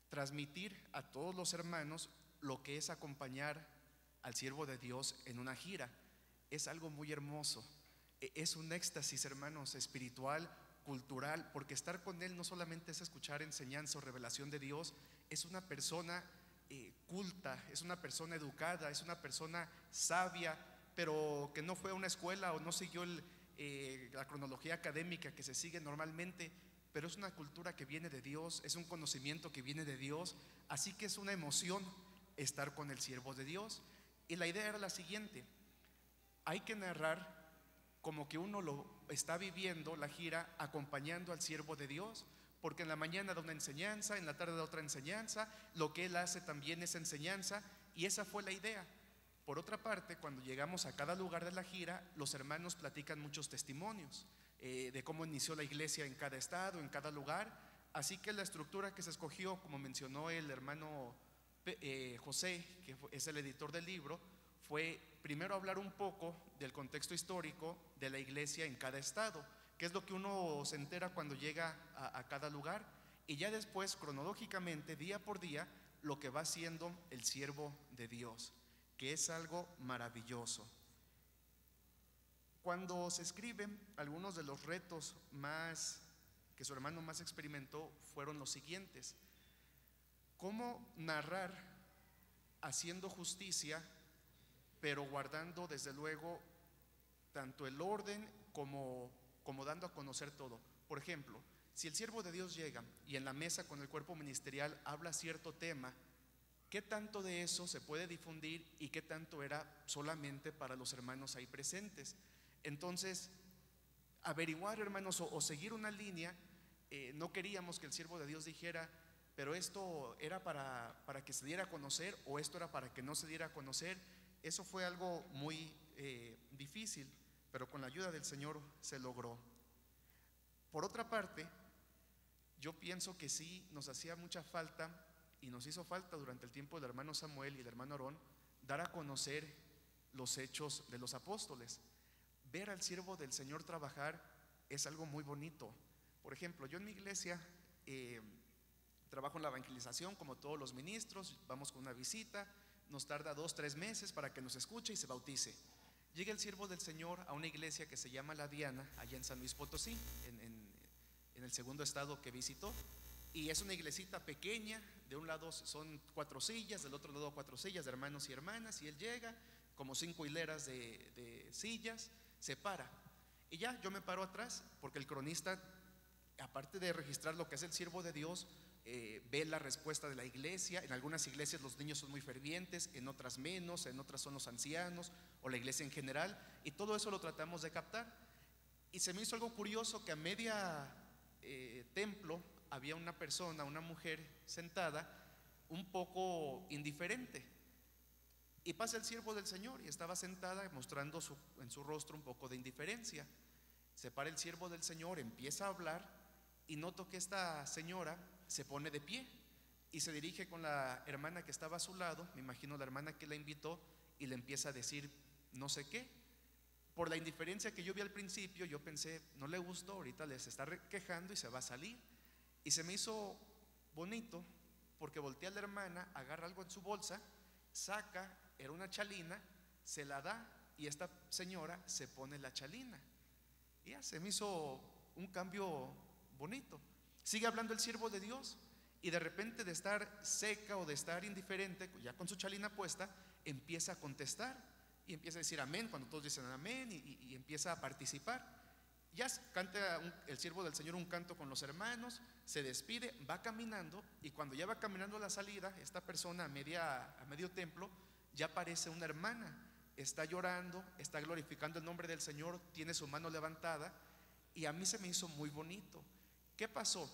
transmitir a todos los hermanos lo que es acompañar al siervo de Dios en una gira. Es algo muy hermoso, es un éxtasis, hermanos, espiritual, cultural, porque estar con él no solamente es escuchar enseñanza o revelación de Dios, es una persona culta, es una persona educada, es una persona sabia, pero que no fue a una escuela o no siguió la cronología académica que se sigue normalmente, pero es una cultura que viene de Dios, es un conocimiento que viene de Dios, así que es una emoción estar con el siervo de Dios. Y la idea era la siguiente: hay que narrar como que uno lo está viviendo la gira, acompañando al siervo de Dios, porque en la mañana da una enseñanza, en la tarde da otra enseñanza, lo que él hace también es enseñanza, y esa fue la idea. Por otra parte, cuando llegamos a cada lugar de la gira, los hermanos platican muchos testimonios de cómo inició la iglesia en cada estado, en cada lugar. Así que la estructura que se escogió, como mencionó el hermano José, que es el editor del libro, fue primero hablar un poco del contexto histórico de la iglesia en cada estado, que es lo que uno se entera cuando llega a cada lugar, y ya después, cronológicamente, día por día, lo que va haciendo el siervo de Dios, que es algo maravilloso. Cuando se escriben, algunos de los retos más que su hermano más experimentó fueron los siguientes: cómo narrar haciendo justicia, pero guardando desde luego tanto el orden como dando a conocer todo. Por ejemplo, si el siervo de Dios llega y en la mesa con el cuerpo ministerial habla cierto tema, ¿qué tanto de eso se puede difundir y qué tanto era solamente para los hermanos ahí presentes? Entonces, averiguar, hermanos, o seguir una línea. No queríamos que el siervo de Dios dijera, pero esto era para que se diera a conocer, o esto era para que no se diera a conocer. Eso fue algo muy difícil, pero con la ayuda del Señor se logró. Por otra parte, yo pienso que sí nos hacía mucha falta, y nos hizo falta durante el tiempo del hermano Samuel y el hermano Aarón, dar a conocer los hechos de los apóstoles. Ver al siervo del Señor trabajar es algo muy bonito. Por ejemplo, yo en mi iglesia trabajo en la evangelización como todos los ministros. Vamos con una visita, nos tarda 2-3 meses para que nos escuche y se bautice. Llega el siervo del Señor a una iglesia que se llama La Diana, allá en San Luis Potosí, en el segundo estado que visitó. Y es una iglesita pequeña, de un lado son 4 sillas, del otro lado 4 sillas de hermanos y hermanas. Y él llega, como 5 hileras de sillas, se para. Y ya, yo me paro atrás, porque el cronista, aparte de registrar lo que es el siervo de Dios, ve la respuesta de la iglesia. En algunas iglesias los niños son muy fervientes, en otras menos, en otras son los ancianos o la iglesia en general, y todo eso lo tratamos de captar. Y se me hizo algo curioso que a media templo había una persona, una mujer sentada, un poco indiferente, y pasa el siervo del Señor y estaba sentada mostrando en su rostro un poco de indiferencia. Se para el siervo del Señor, empieza a hablar, y noto que esta señora se pone de pie y se dirige con la hermana que estaba a su lado, me imagino la hermana que la invitó, y le empieza a decir no sé qué. Por la indiferencia que yo vi al principio, yo pensé, no le gustó, ahorita les está quejando y se va a salir. Y se me hizo bonito, porque voltea a la hermana, agarra algo en su bolsa, saca, era una chalina, se la da, y esta señora se pone la chalina. Y ya se me hizo un cambio bonito. Sigue hablando el siervo de Dios, y de repente, de estar seca o de estar indiferente, ya con su chalina puesta, empieza a contestar y empieza a decir amén cuando todos dicen amén, y empieza a participar. Ya canta el siervo del Señor un canto con los hermanos, se despide, va caminando, y cuando ya va caminando a la salida, esta persona a medio templo, ya aparece una hermana, está llorando, está glorificando el nombre del Señor, tiene su mano levantada, y a mí se me hizo muy bonito. ¿Qué pasó?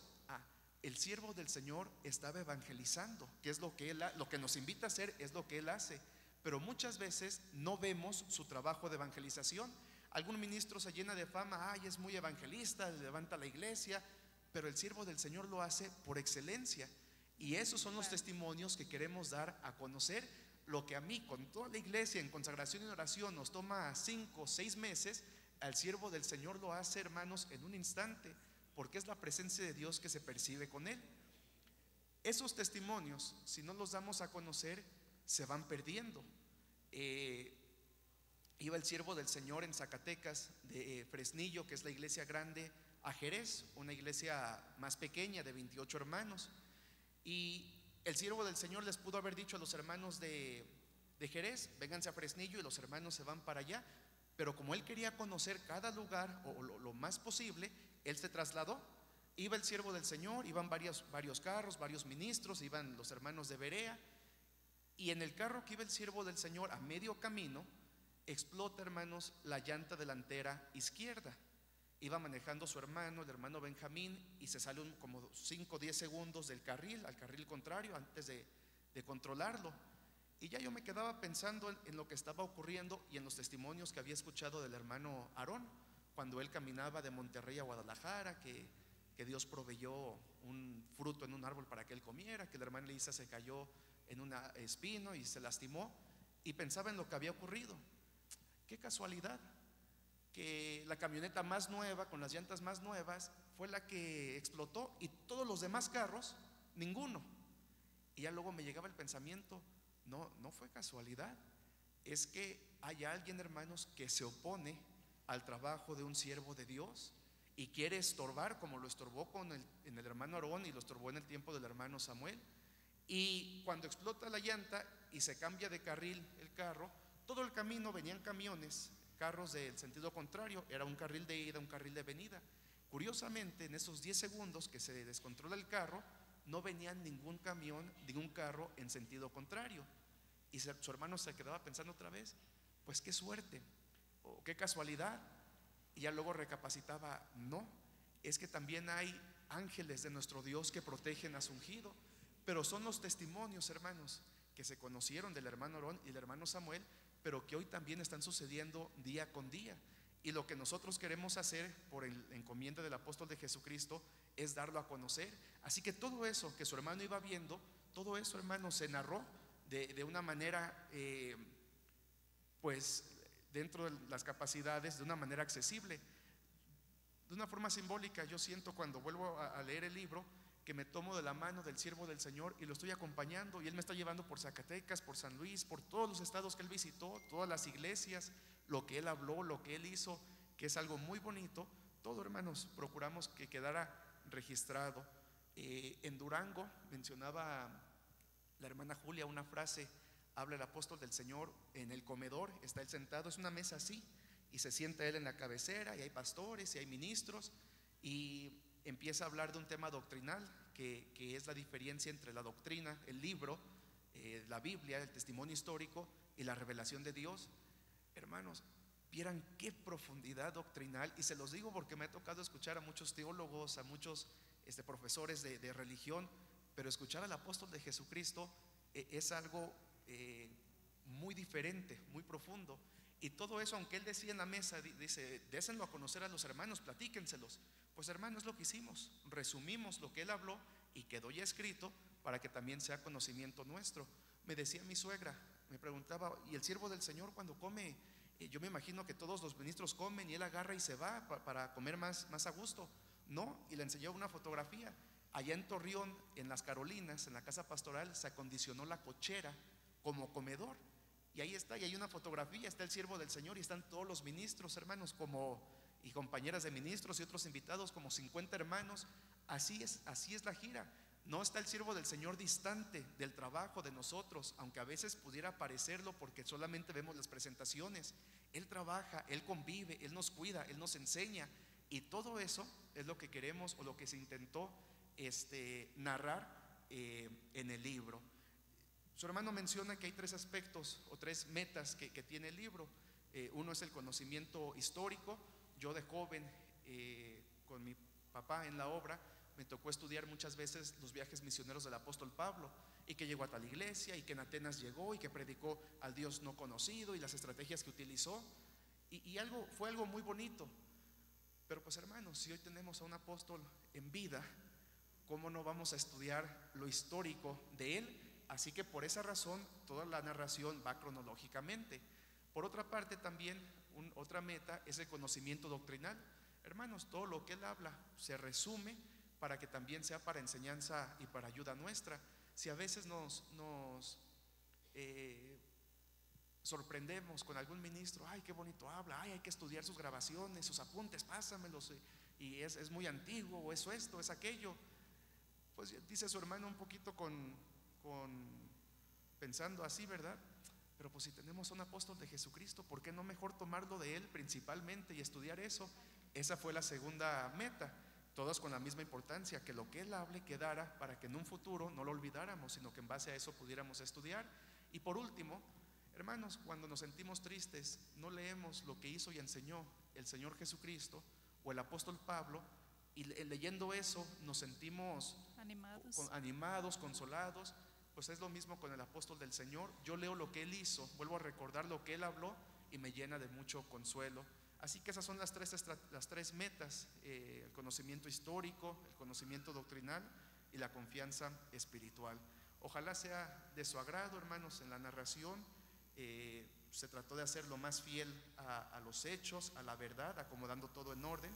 El siervo del Señor estaba evangelizando, que es lo que nos invita a hacer, es lo que él hace, pero muchas veces no vemos su trabajo de evangelización. Algún ministro se llena de fama, es muy evangelista, levanta la iglesia, pero el siervo del Señor lo hace por excelencia, y esos son los testimonios que queremos dar a conocer. Lo que a mí, con toda la iglesia en consagración y oración, nos toma 5 o 6 meses, al siervo del Señor lo hace, hermanos, en un instante, porque es la presencia de Dios que se percibe con él. Esos testimonios, si no los damos a conocer, se van perdiendo. Iba el siervo del Señor en Zacatecas, de Fresnillo, que es la iglesia grande, a Jerez, una iglesia más pequeña de 28 hermanos, y el siervo del Señor les pudo haber dicho a los hermanos de Jerez, vénganse a Fresnillo, y los hermanos se van para allá, pero como él quería conocer cada lugar o lo más posible, él se trasladó. Iba el siervo del Señor, iban varios carros, varios ministros, iban los hermanos de Berea, y en el carro que iba el siervo del Señor, a medio camino, explota, hermanos, la llanta delantera izquierda. Iba manejando su hermano, el hermano Benjamín, y se salió como 5 o 10 segundos del carril al carril contrario antes de controlarlo. Y ya yo me quedaba pensando en lo que estaba ocurriendo y en los testimonios que había escuchado del hermano Aarón cuando él caminaba de Monterrey a Guadalajara, que Dios proveyó un fruto en un árbol para que él comiera, que la hermana Elisa se cayó en un espino y se lastimó. y pensaba en lo que había ocurrido. Qué casualidad que la camioneta más nueva, con las llantas más nuevas, fue la que explotó y todos los demás carros, ninguno. Y ya luego me llegaba el pensamiento, no fue casualidad, es que hay alguien, hermanos, que se opone al trabajo de un siervo de Dios y quiere estorbar, como lo estorbó en el hermano Aarón y lo estorbó en el tiempo del hermano Samuel. Y cuando explota la llanta y se cambia de carril el carro, todo el camino venían camiones, carros del sentido contrario, era un carril de ida, un carril de venida. Curiosamente, en esos 10 segundos que se descontrola el carro, no venía ningún camión, ningún carro en sentido contrario. Y su hermano se quedaba pensando otra vez, pues qué suerte, o qué casualidad. Y ya luego recapacitaba, no, es que también hay ángeles de nuestro Dios que protegen a su ungido. Pero son los testimonios, hermanos, que se conocieron del hermano Aarón y del hermano Samuel, pero que hoy también están sucediendo día con día. Y lo que nosotros queremos hacer por el encomienda del apóstol de Jesucristo es darlo a conocer. Así que todo eso que su hermano iba viendo, todo eso, hermano, se narró de una manera, pues dentro de las capacidades, de una manera accesible, de una forma simbólica. Yo siento cuando vuelvo a leer el libro que me tomo de la mano del siervo del Señor y lo estoy acompañando, y él me está llevando por Zacatecas, por San Luis, por todos los estados que él visitó, todas las iglesias, lo que él habló, lo que él hizo, que es algo muy bonito. Todo, hermanos, procuramos que quedara registrado. En Durango mencionaba la hermana Julia una frase, habla el apóstol del Señor en el comedor, está él sentado, es una mesa así, y se sienta él en la cabecera, y hay pastores y hay ministros, y empieza a hablar de un tema doctrinal que es la diferencia entre la doctrina, el libro, la Biblia, el testimonio histórico y la revelación de Dios. Hermanos, vieran qué profundidad doctrinal, y se los digo porque me ha tocado escuchar a muchos teólogos, a muchos profesores de religión, pero escuchar al apóstol de Jesucristo es algo muy diferente, muy profundo. Y todo eso, aunque él decía en la mesa, dice, désenlo a conocer a los hermanos, platíquenselos. Pues hermanos, es lo que hicimos, resumimos lo que él habló y quedó ya escrito para que también sea conocimiento nuestro. Me decía mi suegra, me preguntaba, ¿y el siervo del Señor cuando come? Yo me imagino que todos los ministros comen y él agarra y se va para comer más a gusto. No, y le enseñó una fotografía. Allá en Torreón, en las Carolinas, en la casa pastoral, se acondicionó la cochera como comedor. Y ahí está, y hay una fotografía, está el siervo del Señor y están todos los ministros, hermanos, y compañeras de ministros y otros invitados, como 50 hermanos. Así es la gira. No está el siervo del Señor distante del trabajo de nosotros, aunque a veces pudiera parecerlo porque solamente vemos las presentaciones. Él trabaja, Él convive, Él nos cuida, Él nos enseña, y todo eso es lo que queremos, o lo que se intentó narrar en el libro. Su hermano menciona que hay 3 aspectos o 3 metas que tiene el libro. Uno es el conocimiento histórico. Yo de joven, con mi papá en la obra, me tocó estudiar muchas veces los viajes misioneros del apóstol Pablo, y que llegó a tal iglesia, y que en Atenas llegó, y que predicó al Dios no conocido, y las estrategias que utilizó, y fue algo muy bonito. Pero pues hermanos, si hoy tenemos a un apóstol en vida, ¿cómo no vamos a estudiar lo histórico de él? Así que por esa razón toda la narración va cronológicamente. Por otra parte también otra meta es el conocimiento doctrinal. Hermanos, todo lo que él habla se resume para que también sea para enseñanza y para ayuda nuestra. Si a veces nos sorprendemos con algún ministro, ay, qué bonito habla, ay, hay que estudiar sus grabaciones, sus apuntes, pásamelos, y es muy antiguo, o eso, esto, es aquello. Pues dice su hermano un poquito pensando así, ¿verdad? Pero pues si tenemos a un apóstol de Jesucristo, ¿por qué no mejor tomarlo de él principalmente y estudiar eso? Esa fue la segunda meta, todas con la misma importancia, que lo que él hable quedara para que en un futuro no lo olvidáramos, sino que en base a eso pudiéramos estudiar. Y por último, hermanos, cuando nos sentimos tristes, no leemos lo que hizo y enseñó el Señor Jesucristo o el apóstol Pablo, y leyendo eso nos sentimos animados, consolados. Pues es lo mismo con el apóstol del Señor. Yo leo lo que él hizo, vuelvo a recordar lo que él habló, y me llena de mucho consuelo. Así que esas son las tres metas: el conocimiento histórico, el conocimiento doctrinal y la confianza espiritual. Ojalá sea de su agrado, hermanos, en la narración. Se trató de hacer lo más fiel a los hechos, a la verdad, acomodando todo en orden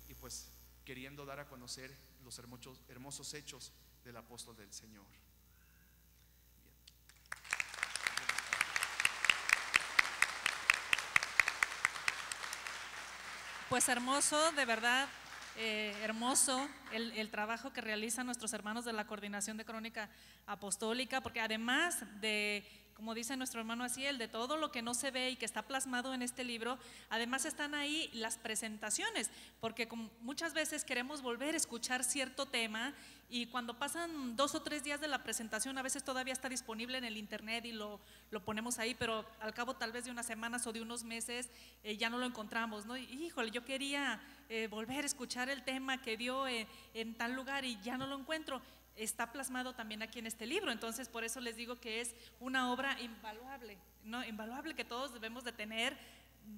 y pues queriendo dar a conocer los hermosos hechos del apóstol del Señor. Pues hermoso, de verdad, hermoso el trabajo que realizan nuestros hermanos de la Coordinación de Crónica Apostólica, porque además de, como dice nuestro hermano Asiel, de todo lo que no se ve y que está plasmado en este libro, además están ahí las presentaciones, porque muchas veces queremos volver a escuchar cierto tema y cuando pasan 2 o 3 días de la presentación, a veces todavía está disponible en el internet y lo ponemos ahí, pero al cabo tal vez de unas semanas o de unos meses ya no lo encontramos, ¿no? Y, híjole, yo quería volver a escuchar el tema que dio en tal lugar y ya no lo encuentro. Está plasmado también aquí en este libro, entonces por eso les digo que es una obra invaluable, ¿no? Invaluable, que todos debemos de tener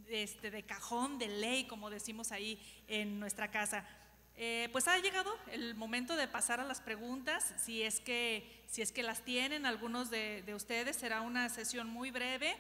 de cajón, de ley, como decimos ahí en nuestra casa. Pues ha llegado el momento de pasar a las preguntas, si es que las tienen algunos de ustedes. Será una sesión muy breve.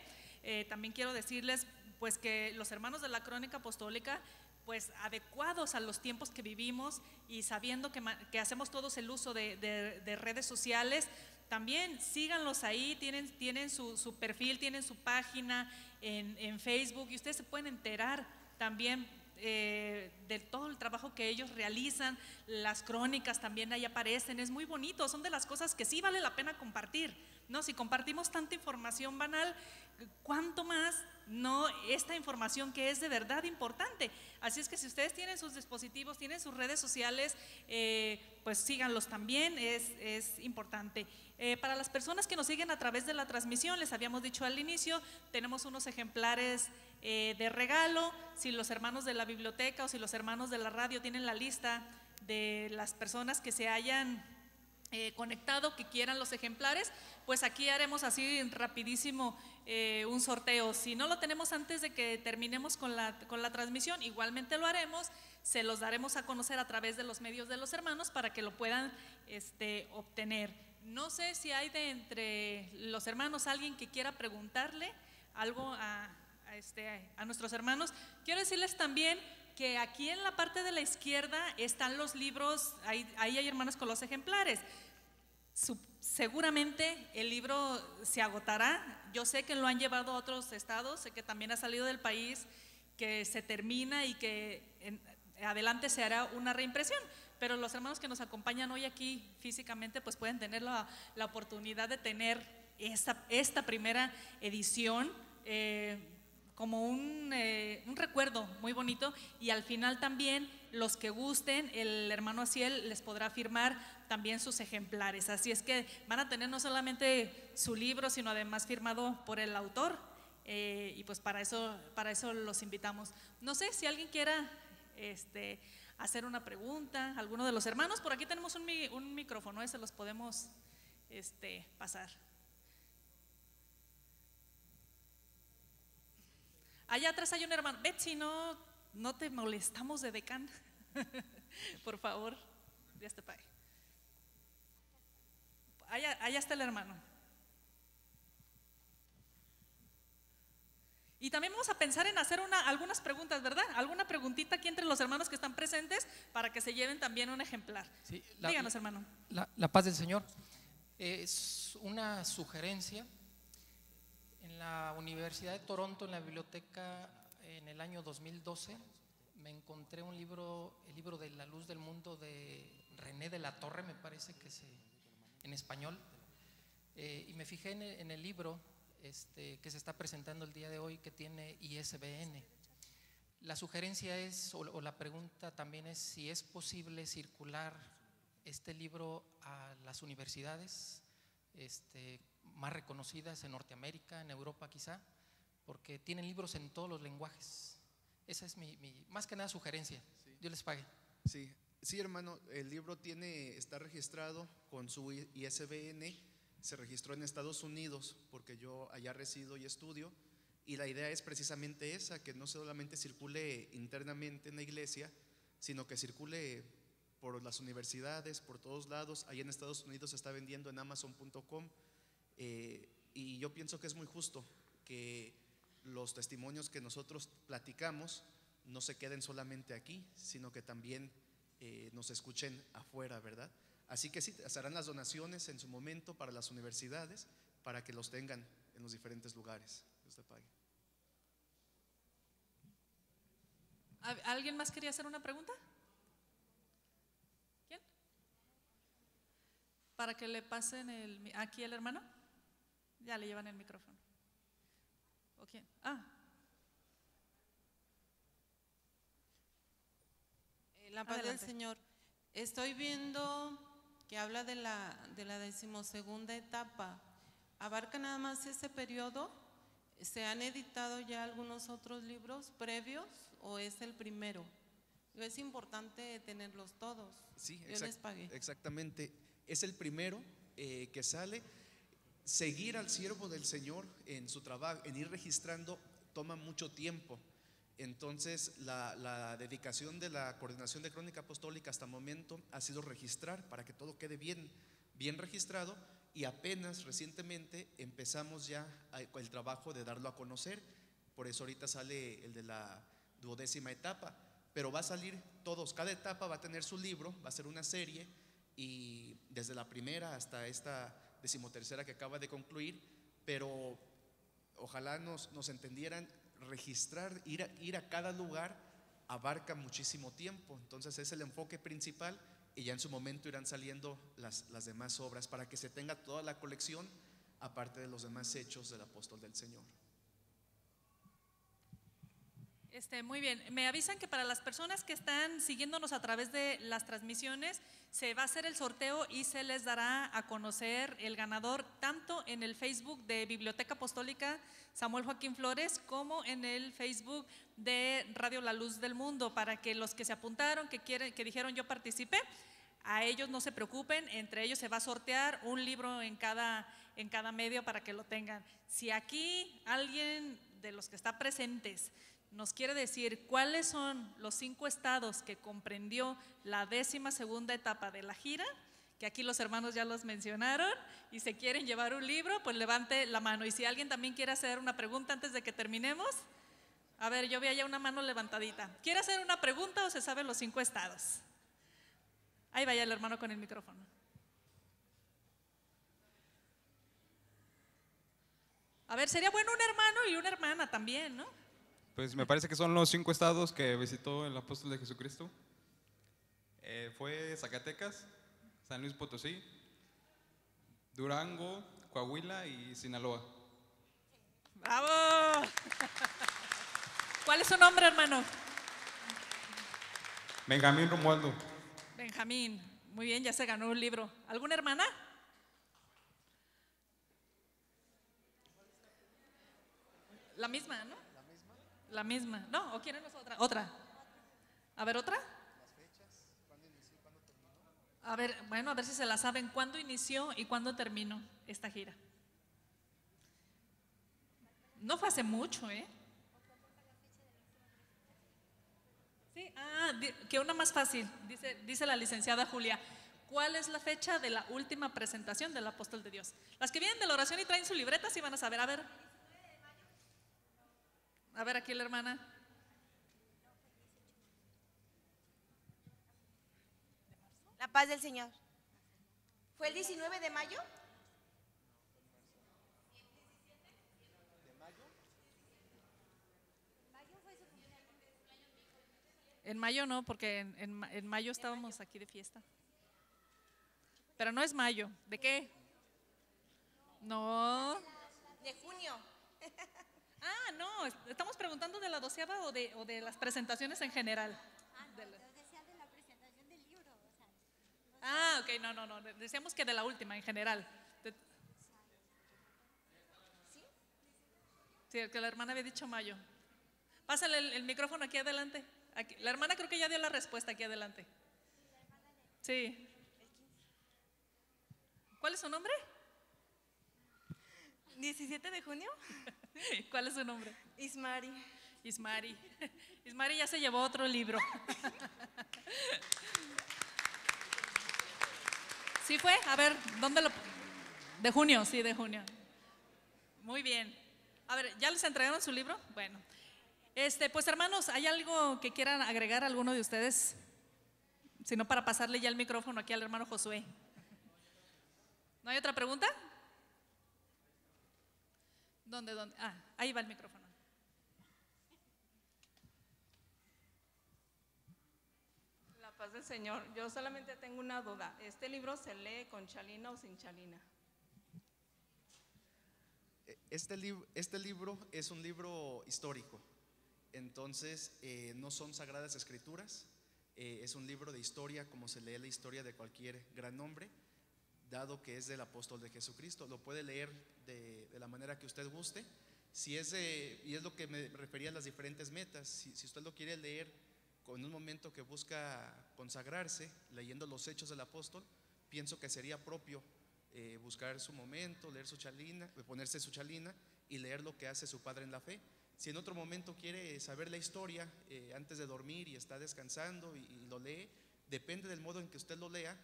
También quiero decirles pues que los hermanos de la Crónica Apostólica, pues adecuados a los tiempos que vivimos y sabiendo que hacemos todos el uso de redes sociales, también síganlos ahí, tienen su perfil, tienen su página en Facebook y ustedes se pueden enterar también de todo el trabajo que ellos realizan. Las crónicas también ahí aparecen, es muy bonito, son de las cosas que sí vale la pena compartir, ¿no? Si compartimos tanta información banal, ¿cuánto más no esta información que es de verdad importante? Así es que si ustedes tienen sus dispositivos, tienen sus redes sociales, pues síganlos también, es importante. Para las personas que nos siguen a través de la transmisión, les habíamos dicho al inicio, tenemos unos ejemplares de regalo. Si los hermanos de la biblioteca o si los hermanos de la radio tienen la lista de las personas que se hayan conectado, que quieran los ejemplares, pues aquí haremos así rapidísimo un sorteo. Si no lo tenemos antes de que terminemos con la transmisión, igualmente lo haremos, se los daremos a conocer a través de los medios de los hermanos para que lo puedan obtener. No sé si hay de entre los hermanos alguien que quiera preguntarle algo a nuestros hermanos. Quiero decirles también que aquí en la parte de la izquierda están los libros, ahí hay hermanos con los ejemplares. Seguramente el libro se agotará. Yo sé que lo han llevado a otros estados, sé que también ha salido del país, que se termina y que adelante se hará una reimpresión. Pero los hermanos que nos acompañan hoy aquí físicamente pues pueden tener la oportunidad de tener esta primera edición como un recuerdo muy bonito, y al final también los que gusten, el hermano Asiel les podrá firmar también sus ejemplares. Así es que van a tener no solamente su libro, sino además firmado por el autor, y pues para eso los invitamos. No sé si alguien quiera hacer una pregunta, alguno de los hermanos. Por aquí tenemos un micrófono, se los podemos pasar. Allá atrás hay un hermano. Betsy, no te molestamos de decán. Por favor, de este país. Allá está el hermano. Y también vamos a pensar en hacer algunas preguntas, ¿verdad? Alguna preguntita aquí entre los hermanos que están presentes para que se lleven también un ejemplar. Sí, díganos, hermano. La paz del Señor. Es una sugerencia. En la Universidad de Toronto, en la biblioteca, en el año 2012, me encontré el libro de La Luz del Mundo de René de la Torre, me parece que es en español, y me fijé en el libro que se está presentando el día de hoy, que tiene ISBN. La sugerencia es, o la pregunta también es, si es posible circular este libro a las universidades más reconocidas en Norteamérica, en Europa quizá, porque tienen libros en todos los lenguajes. Esa es mi más que nada sugerencia. Sí. Dios les pague. Sí, hermano, el libro está registrado con su ISBN, se registró en Estados Unidos porque yo allá resido y estudio, y la idea es precisamente esa, que no solamente circule internamente en la iglesia, sino que circule por las universidades, por todos lados. Allá en Estados Unidos se está vendiendo en Amazon.com, y yo pienso que es muy justo que los testimonios que nosotros platicamos no se queden solamente aquí, sino que también nos escuchen afuera, ¿verdad? Así que sí, se harán las donaciones en su momento para las universidades, para que los tengan en los diferentes lugares. Dios te pague. ¿Alguien más quería hacer una pregunta? ¿Quién? Para que le pasen aquí el hermano. Ya le llevan el micrófono. ¿O quién? La paz del Adelante. Señor. Estoy viendo que habla de la 12ª etapa. ¿Abarca nada más ese periodo? ¿Se han editado ya algunos otros libros previos o es el primero? Es importante tenerlos todos. Sí, Yo les pagué. exactamente. Es el primero que sale. Seguir al siervo del Señor en su trabajo, en ir registrando, toma mucho tiempo. Entonces, la dedicación de la Coordinación de Crónica Apostólica hasta el momento ha sido registrar para que todo quede bien registrado, y apenas recientemente empezamos ya el trabajo de darlo a conocer. Por eso ahorita sale el de la 12ª etapa, pero va a salir todos, cada etapa va a tener su libro, va a ser una serie, y desde la primera hasta esta 13ª que acaba de concluir. Pero ojalá nos entendieran, registrar, ir a cada lugar abarca muchísimo tiempo. Entonces es el enfoque principal, y ya en su momento irán saliendo las demás obras para que se tenga toda la colección, aparte de los demás hechos del apóstol del Señor. Muy bien, me avisan que para las personas que están siguiéndonos a través de las transmisiones se va a hacer el sorteo y se les dará a conocer el ganador tanto en el Facebook de Biblioteca Apostólica Samuel Joaquín Flores como en el Facebook de Radio La Luz del Mundo, para que los que se apuntaron, que dijeron yo participé, a ellos no se preocupen, entre ellos se va a sortear un libro en cada medio para que lo tengan. Si aquí alguien de los que está presentes nos quiere decir cuáles son los 5 estados que comprendió la 12ª etapa de la gira, que aquí los hermanos ya los mencionaron, y se quieren llevar un libro, pues levante la mano. Y si alguien también quiere hacer una pregunta antes de que terminemos, a ver, yo veía ya una mano levantadita. ¿Quiere hacer una pregunta o se sabe los 5 estados? Ahí vaya el hermano con el micrófono. A ver, sería bueno un hermano y una hermana también, ¿no? Pues me parece que son los 5 estados que visitó el apóstol de Jesucristo. Fue Zacatecas, San Luis Potosí, Durango, Coahuila y Sinaloa. ¡Bravo! ¿Cuál es su nombre, hermano? Benjamín Romualdo. Benjamín, muy bien, ya se ganó un libro. ¿Alguna hermana? La misma, ¿no? La misma. ¿No? ¿O quieren otra? Otra. A ver, ¿otra? A ver, bueno, a ver si se la saben. ¿Cuándo inició y cuándo terminó esta gira? No fue hace mucho, ¿eh? Sí, que una más fácil, dice la licenciada Julia. ¿Cuál es la fecha de la última presentación del apóstol de Dios? Las que vienen de la oración y traen su libreta sí van a saber. A ver, aquí la hermana. La paz del Señor. ¿Fue el 19 de mayo? En mayo no, porque en mayo estábamos aquí de fiesta. Pero no es mayo. ¿De qué? No. De junio. No, estamos preguntando de la 12ª o de las presentaciones en general. Decía de la presentación del libro. Ok, no, decíamos que de la última en general. Sí, que la hermana había dicho mayo. Pásale el micrófono aquí adelante. Aquí. La hermana creo que ya dio la respuesta aquí adelante. Sí. ¿Cuál es su nombre? 17 de junio. ¿Cuál es su nombre? Ismari. Ismari ya se llevó otro libro. ¿Sí fue? A ver, ¿dónde lo...? De junio, sí, de junio. Muy bien. A ver, ¿ya les entregaron su libro? Bueno, pues hermanos, ¿hay algo que quieran agregar alguno de ustedes? Si no, para pasarle ya el micrófono aquí al hermano Josué. ¿No hay otra pregunta? ¿Dónde? Ah, ahí va el micrófono. La paz del Señor. Yo solamente tengo una duda. ¿Este libro se lee con chalina o sin chalina? Este libro es un libro histórico, entonces no son sagradas escrituras, es un libro de historia como se lee la historia de cualquier gran hombre, dado que es del apóstol de Jesucristo. Lo puede leer de la manera que usted guste, y es lo que me refería a las diferentes metas. Si usted lo quiere leer con un momento que busca consagrarse, leyendo los hechos del apóstol, pienso que sería propio buscar su momento, leer su chalina, ponerse su chalina y leer lo que hace su padre en la fe. Si en otro momento quiere saber la historia antes de dormir y está descansando y lo lee, depende del modo en que usted lo lea,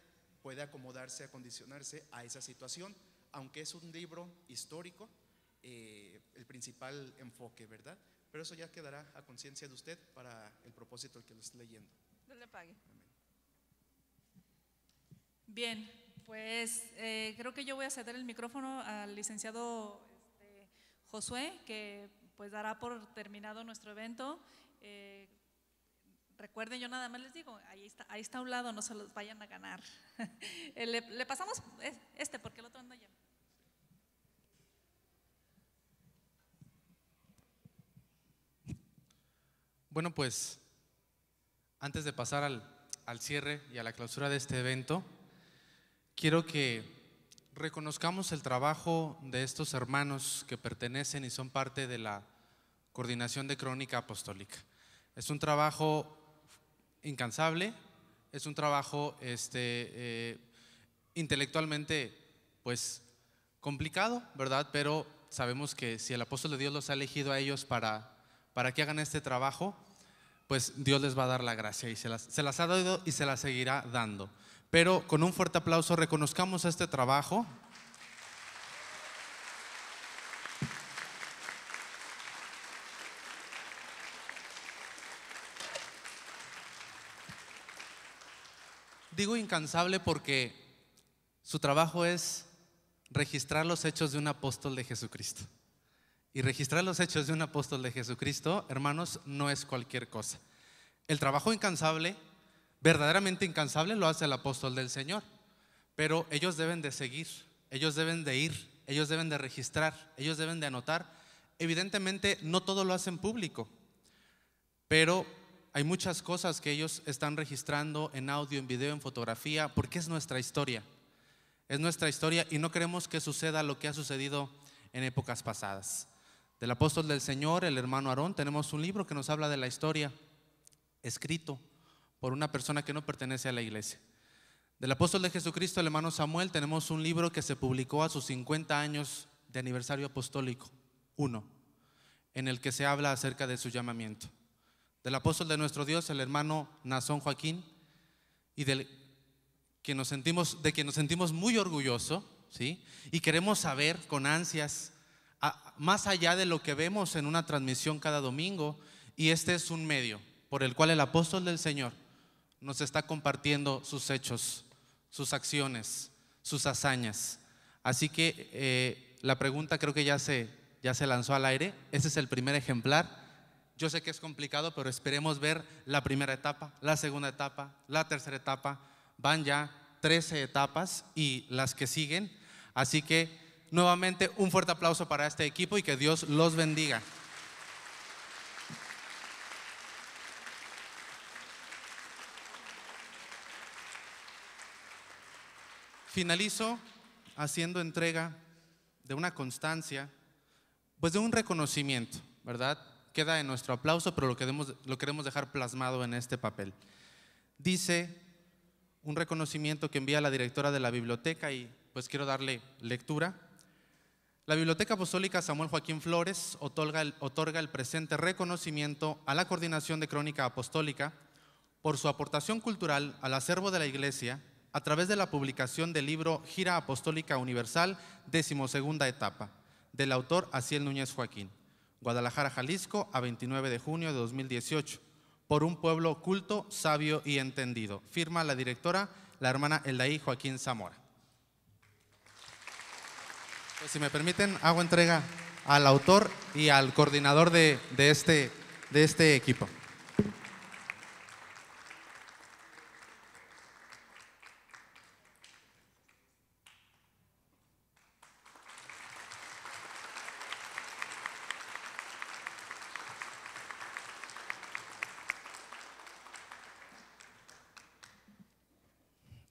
puede acomodarse, acondicionarse a esa situación, aunque es un libro histórico, el principal enfoque, ¿verdad? Pero eso ya quedará a conciencia de usted para el propósito que lo esté leyendo. Dios le pague. Bien, pues creo que yo voy a ceder el micrófono al licenciado Josué, que pues dará por terminado nuestro evento. Recuerden, yo nada más les digo, ahí está a un lado, no se los vayan a ganar. Le pasamos porque el otro anda ya. Bueno, pues antes de pasar al cierre y a la clausura de este evento, quiero que reconozcamos el trabajo de estos hermanos que pertenecen y son parte de la Coordinación de Crónica Apostólica. Es un trabajo incansable, es un trabajo intelectualmente pues complicado, ¿verdad? Pero sabemos que si el apóstol de Dios los ha elegido a ellos para que hagan este trabajo, pues Dios les va a dar la gracia y se las ha dado y se las seguirá dando. Pero con un fuerte aplauso reconozcamos este trabajo. Digo incansable porque su trabajo es registrar los hechos de un apóstol de Jesucristo. Y registrar los hechos de un apóstol de Jesucristo, hermanos, no es cualquier cosa. El trabajo incansable, verdaderamente incansable, lo hace el apóstol del Señor. Pero ellos deben de seguir, ellos deben de ir, ellos deben de registrar, ellos deben de anotar. Evidentemente no todo lo hacen público, pero hay muchas cosas que ellos están registrando en audio, en video, en fotografía, porque es nuestra historia. Es nuestra historia y no queremos que suceda lo que ha sucedido en épocas pasadas. Del apóstol del Señor, el hermano Aarón, tenemos un libro que nos habla de la historia, escrito por una persona que no pertenece a la iglesia. Del apóstol de Jesucristo, el hermano Samuel, tenemos un libro que se publicó a sus 50 años de aniversario apostólico, en el que se habla acerca de su llamamiento. Del apóstol de nuestro Dios, el hermano Nazón Joaquín, y de quien nos sentimos muy orgullosos, ¿sí? Y queremos saber con ansias, más allá de lo que vemos en una transmisión cada domingo, y este es un medio por el cual el apóstol del Señor nos está compartiendo sus hechos, sus acciones, sus hazañas. Así que la pregunta creo que ya se lanzó al aire. Este es el primer ejemplar. Yo sé que es complicado, pero esperemos ver la primera etapa, la segunda etapa, la tercera etapa. Van ya 13 etapas y las que siguen. Así que nuevamente un fuerte aplauso para este equipo y que Dios los bendiga. Finalizo haciendo entrega de una constancia, pues de un reconocimiento, ¿verdad? Queda en nuestro aplauso, pero lo queremos dejar plasmado en este papel. Dice un reconocimiento que envía la directora de la biblioteca y pues quiero darle lectura. La Biblioteca Apostólica Samuel Joaquín Flores otorga el presente reconocimiento a la Coordinación de Crónica Apostólica por su aportación cultural al acervo de la Iglesia a través de la publicación del libro Gira Apostólica Universal, 12ª etapa, del autor Aciel Núñez Joaquín, Guadalajara, Jalisco, a 29 de junio de 2018, por un pueblo culto, sabio y entendido. Firma la directora, la hermana Eldaí Joaquín Zamora. Pues si me permiten, hago entrega al autor y al coordinador de este equipo.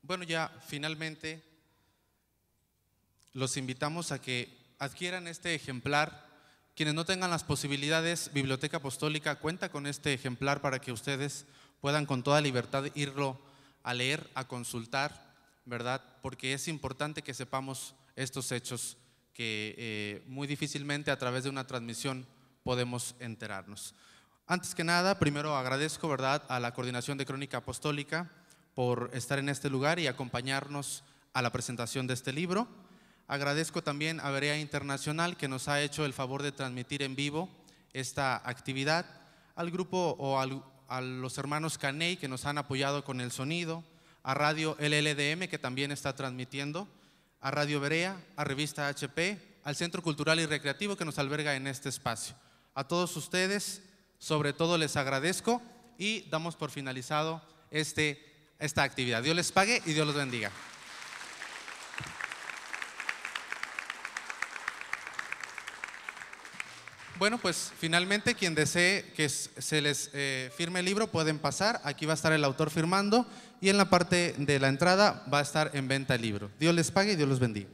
Bueno, ya finalmente los invitamos a que adquieran este ejemplar. Quienes no tengan las posibilidades, Biblioteca Apostólica cuenta con este ejemplar para que ustedes puedan con toda libertad irlo a leer, a consultar, ¿verdad? Porque es importante que sepamos estos hechos que muy difícilmente a través de una transmisión podemos enterarnos. Antes que nada, primero agradezco, ¿verdad?, a la Coordinación de Crónica Apostólica por estar en este lugar y acompañarnos a la presentación de este libro. Agradezco también a Berea Internacional, que nos ha hecho el favor de transmitir en vivo esta actividad, al grupo o a los hermanos Caney, que nos han apoyado con el sonido, a Radio LLDM, que también está transmitiendo, a Radio Berea, a Revista HP, al Centro Cultural y Recreativo que nos alberga en este espacio. A todos ustedes, sobre todo les agradezco y damos por finalizado esta actividad. Dios les pague y Dios los bendiga. Bueno, pues finalmente quien desee que se les firme el libro pueden pasar. Aquí va a estar el autor firmando y en la parte de la entrada va a estar en venta el libro. Dios les pague y Dios los bendiga.